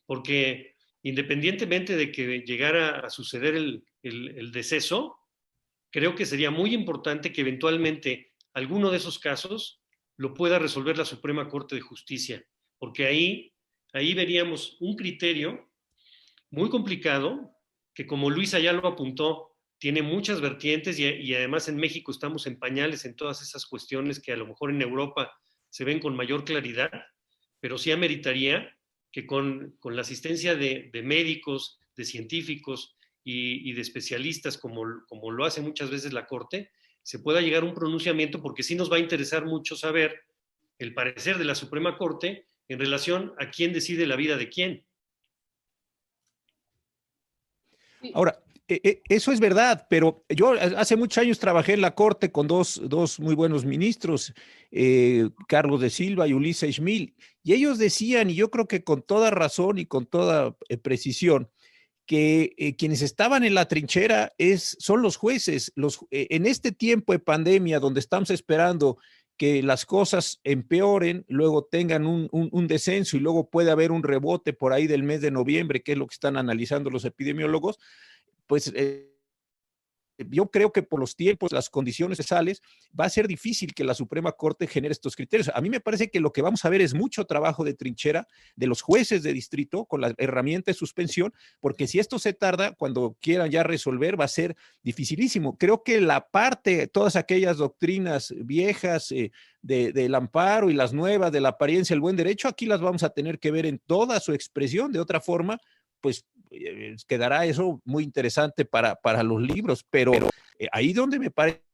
porque independientemente de que llegara a suceder el deceso, creo que sería muy importante que eventualmente alguno de esos casos lo pueda resolver la Suprema Corte de Justicia, porque ahí veríamos un criterio muy complicado que, como Luisa ya lo apuntó, tiene muchas vertientes y además en México estamos en pañales en todas esas cuestiones que a lo mejor en Europa se ven con mayor claridad, pero sí ameritaría que con la asistencia de médicos, de científicos y de especialistas, como lo hace muchas veces la Corte, se pueda llegar a un pronunciamiento, porque sí nos va a interesar mucho saber el parecer de la Suprema Corte en relación a quién decide la vida de quién. Ahora, eso es verdad, pero yo hace muchos años trabajé en la Corte con dos muy buenos ministros, Carlos de Silva y Ulises Schmil, y ellos decían, y yo creo que con toda razón y con toda precisión, que quienes estaban en la trinchera son los jueces. En este tiempo de pandemia, donde estamos esperando que las cosas empeoren, luego tengan un descenso y luego puede haber un rebote por ahí del mes de noviembre, que es lo que están analizando los epidemiólogos, pues yo creo que por los tiempos, las condiciones sociales, va a ser difícil que la Suprema Corte genere estos criterios. A mí me parece que lo que vamos a ver es mucho trabajo de trinchera de los jueces de distrito con la herramienta de suspensión, porque si esto se tarda, cuando quieran ya resolver, va a ser dificilísimo. Creo que la parte, todas aquellas doctrinas viejas del amparo y las nuevas de la apariencia, el buen derecho, aquí las vamos a tener que ver en toda su expresión. De otra forma, pues quedará eso muy interesante para los libros, pero ahí donde me parece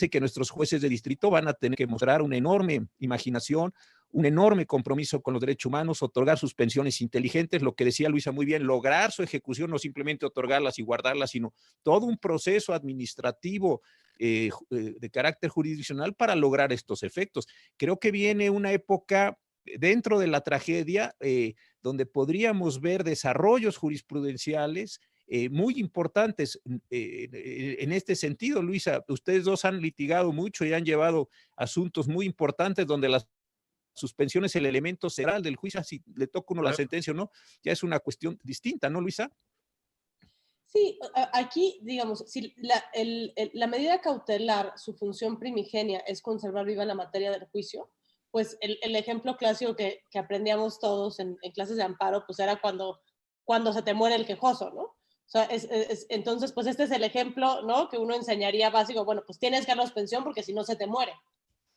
que nuestros jueces de distrito van a tener que mostrar una enorme imaginación, un enorme compromiso con los derechos humanos, otorgar suspensiones inteligentes, lo que decía Luisa muy bien, lograr su ejecución, no simplemente otorgarlas y guardarlas, sino todo un proceso administrativo de carácter jurisdiccional para lograr estos efectos. Creo que viene una época dentro de la tragedia donde podríamos ver desarrollos jurisprudenciales muy importantes en este sentido. Luisa, ustedes dos han litigado mucho y han llevado asuntos muy importantes donde la suspensión es el elemento central del juicio, si le toca uno la sentencia o no, ya es una cuestión distinta, ¿no, Luisa? Sí, aquí, digamos, si la medida cautelar, su función primigenia es conservar viva la materia del juicio, pues el ejemplo clásico que aprendíamos todos en clases de amparo, pues era cuando se te muere el quejoso, ¿no? O sea, entonces, pues este es el ejemplo, ¿no? Que uno enseñaría básico, bueno, pues tienes que dar la suspensión porque si no se te muere.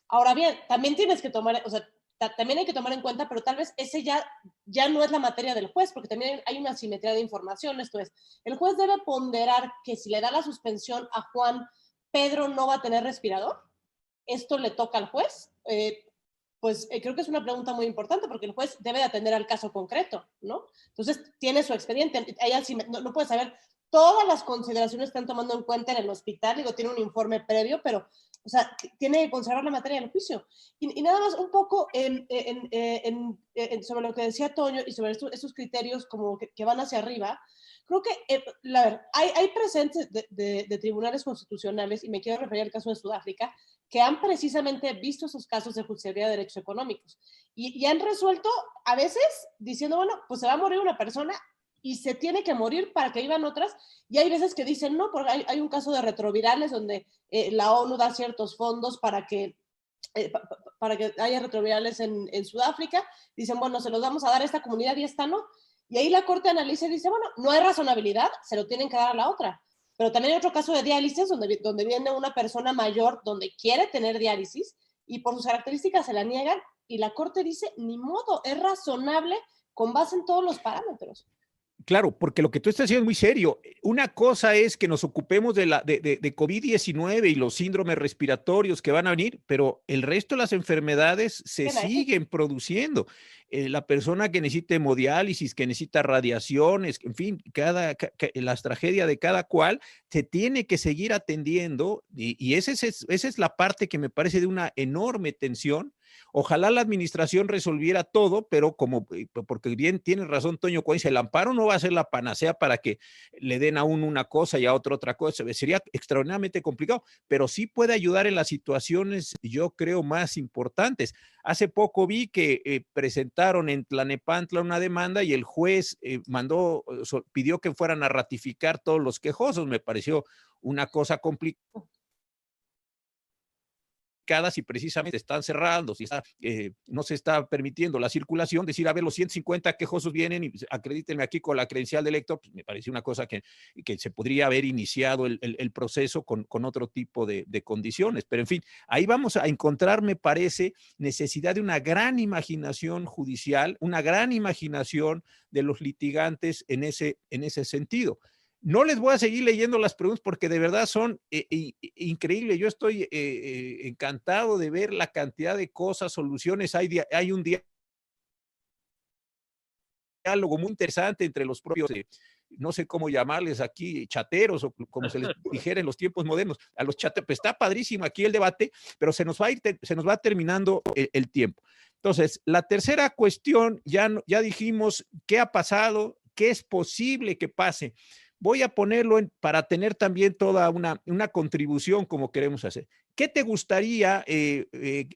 Ahora bien, también tienes que tomar, o sea, también hay que tomar en cuenta, pero tal vez ese ya no es la materia del juez, porque también hay una asimetría de información. Esto es, el juez debe ponderar que si le da la suspensión a Juan, Pedro no va a tener respirador. Esto le toca al juez. Creo que es una pregunta muy importante porque el juez debe de atender al caso concreto, ¿no? Entonces, tiene su expediente. Ella no puede saber todas las consideraciones que están tomando en cuenta en el hospital. Digo, tiene un informe previo, pero, o sea, tiene que conservar la materia del juicio. Y nada más un poco sobre lo que decía Toño y sobre estos criterios como que van hacia arriba. Creo que, a ver, hay presentes de tribunales constitucionales, y me quiero referir al caso de Sudáfrica, que han precisamente visto esos casos de judicialidad de derechos económicos y han resuelto a veces diciendo, bueno, pues se va a morir una persona y se tiene que morir para que vivan otras, y hay veces que dicen no, porque hay un caso de retrovirales donde la ONU da ciertos fondos para que haya retrovirales en Sudáfrica, dicen, bueno, se los vamos a dar a esta comunidad y esta no, y ahí la Corte analiza y dice, bueno, no hay razonabilidad, se lo tienen que dar a la otra. Pero también hay otro caso de diálisis donde viene una persona mayor donde quiere tener diálisis y por sus características se la niegan y la Corte dice, ni modo, es razonable con base en todos los parámetros. Claro, porque lo que tú estás haciendo es muy serio. Una cosa es que nos ocupemos de COVID-19 y los síndromes respiratorios que van a venir, pero el resto de las enfermedades se siguen produciendo. La persona que necesita hemodiálisis, que necesita radiaciones, en fin, la tragedia de cada cual se tiene que seguir atendiendo y esa es la parte que me parece de una enorme tensión. Ojalá la administración resolviera todo, pero porque bien tiene razón Toño cuando dice, el amparo no va a ser la panacea para que le den a uno una cosa y a otro otra cosa. Sería extraordinariamente complicado, pero sí puede ayudar en las situaciones, yo creo, más importantes. Hace poco vi que presentaron en Tlalnepantla una demanda y el juez pidió que fueran a ratificar todos los quejosos. Me pareció una cosa complicada si precisamente están cerrando, si no se está permitiendo la circulación, decir, a ver, los 150 quejosos vienen y acredítenme aquí con la credencial de elector, pues me pareció una cosa que se podría haber iniciado el proceso con otro tipo de condiciones, pero en fin, ahí vamos a encontrar, me parece, necesidad de una gran imaginación judicial, una gran imaginación de los litigantes en ese sentido. No les voy a seguir leyendo las preguntas porque de verdad son increíbles. Yo estoy encantado de ver la cantidad de cosas, soluciones. Hay un diálogo muy interesante entre los propios, no sé cómo llamarles aquí, chateros o como se les dijera en los tiempos modernos. A los chateros, pues está padrísimo aquí el debate, pero se nos va terminando el tiempo. Entonces, la tercera cuestión, ya dijimos qué ha pasado, qué es posible que pase. Voy a ponerlo para tener también toda una contribución como queremos hacer. ¿Qué te gustaría,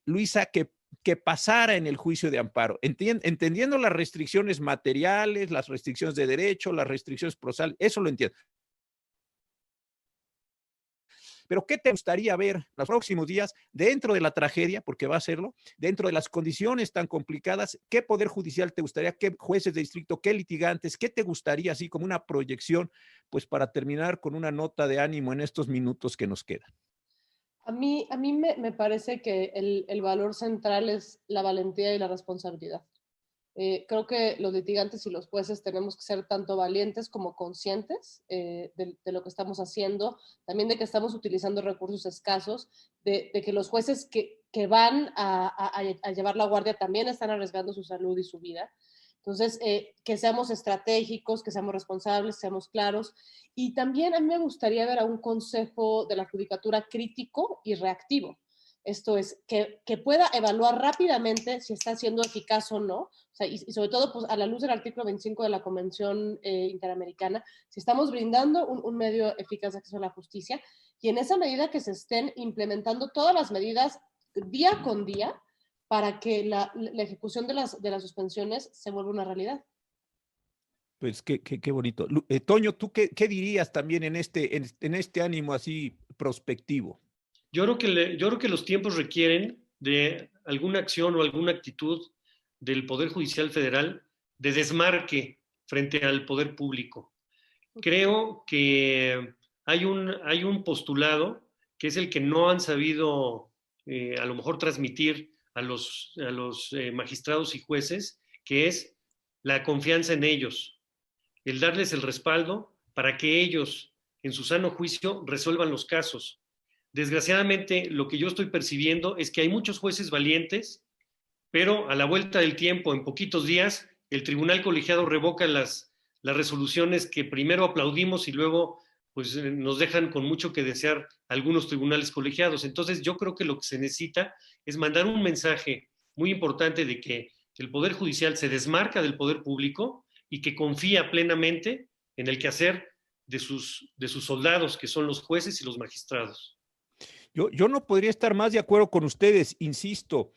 Luisa, que pasara en el juicio de amparo? Entendiendo las restricciones materiales, las restricciones de derecho, las restricciones procesales, eso lo entiendo. Pero ¿qué te gustaría ver los próximos días dentro de la tragedia, porque va a serlo, dentro de las condiciones tan complicadas? ¿Qué poder judicial te gustaría? ¿Qué jueces de distrito? ¿Qué litigantes? ¿Qué te gustaría, así como una proyección, pues para terminar con una nota de ánimo en estos minutos que nos quedan? A mí me parece que el valor central es la valentía y la responsabilidad. Creo que los litigantes y los jueces tenemos que ser tanto valientes como conscientes de lo que estamos haciendo, también de que estamos utilizando recursos escasos, de que los jueces que van a llevar la guardia también están arriesgando su salud y su vida. Entonces, que seamos estratégicos, que seamos responsables, seamos claros. Y también a mí me gustaría ver a un consejo de la judicatura crítico y reactivo. Esto es, que pueda evaluar rápidamente si está siendo eficaz o no, o sea, y sobre todo pues, a la luz del artículo 25 de la Convención Interamericana, si estamos brindando un medio eficaz de acceso a la justicia, y en esa medida que se estén implementando todas las medidas día con día para que la ejecución de las suspensiones se vuelva una realidad. Pues qué bonito. Toño, ¿tú qué dirías también en este ánimo así prospectivo? Yo creo que los tiempos requieren de alguna acción o alguna actitud del Poder Judicial Federal de desmarque frente al poder público. Creo que hay un postulado que es el que no han sabido a lo mejor transmitir a los magistrados y jueces, que es la confianza en ellos, el darles el respaldo para que ellos, en su sano juicio, resuelvan los casos. Desgraciadamente, lo que yo estoy percibiendo es que hay muchos jueces valientes, pero a la vuelta del tiempo, en poquitos días, el tribunal colegiado revoca las resoluciones que primero aplaudimos y luego pues, nos dejan con mucho que desear algunos tribunales colegiados. Entonces, yo creo que lo que se necesita es mandar un mensaje muy importante de que el Poder Judicial se desmarca del poder público y que confía plenamente en el quehacer de sus soldados, que son los jueces y los magistrados. Yo no podría estar más de acuerdo con ustedes, insisto.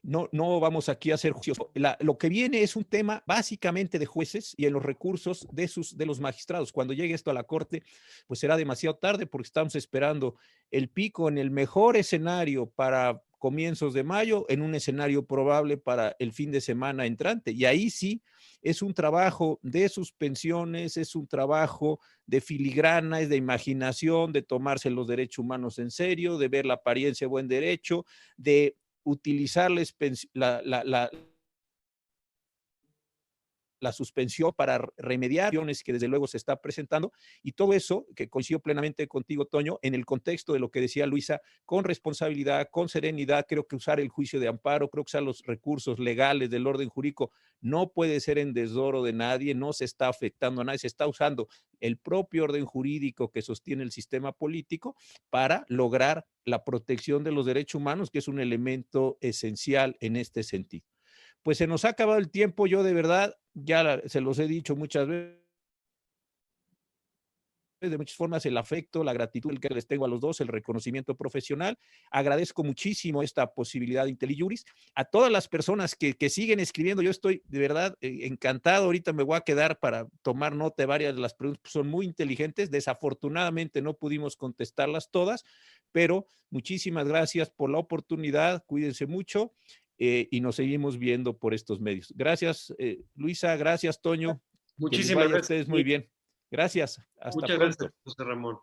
No vamos aquí a hacer juicios. Lo que viene es un tema básicamente de jueces y en los recursos de los magistrados. Cuando llegue esto a la Corte, pues será demasiado tarde porque estamos esperando el pico en el mejor escenario para comienzos de mayo, en un escenario probable para el fin de semana entrante. Y ahí sí es un trabajo de suspensiones, es un trabajo de filigrana, es de imaginación, de tomarse los derechos humanos en serio, de ver la apariencia de buen derecho, de utilizarles la suspensión para remediar que desde luego se está presentando y todo eso, que coincido plenamente contigo, Toño, en el contexto de lo que decía Luisa, con responsabilidad, con serenidad, creo que usar el juicio de amparo, creo que usar los recursos legales del orden jurídico no puede ser en desdoro de nadie, no se está afectando a nadie, se está usando el propio orden jurídico que sostiene el sistema político para lograr la protección de los derechos humanos, que es un elemento esencial en este sentido. Pues se nos ha acabado el tiempo, yo de verdad, ya se los he dicho muchas veces, de muchas formas, el afecto, la gratitud que les tengo a los dos, el reconocimiento profesional. Agradezco muchísimo esta posibilidad de IntelliJuris. A todas las personas que siguen escribiendo, yo estoy de verdad encantado. Ahorita me voy a quedar para tomar nota de varias de las preguntas, son muy inteligentes. Desafortunadamente no pudimos contestarlas todas, pero muchísimas gracias por la oportunidad. Cuídense mucho. Y nos seguimos viendo por estos medios. Gracias, Luisa, gracias, Toño. Muchísimas gracias. A ustedes muy bien. Gracias. Hasta Muchas pronto. gracias, José Ramón.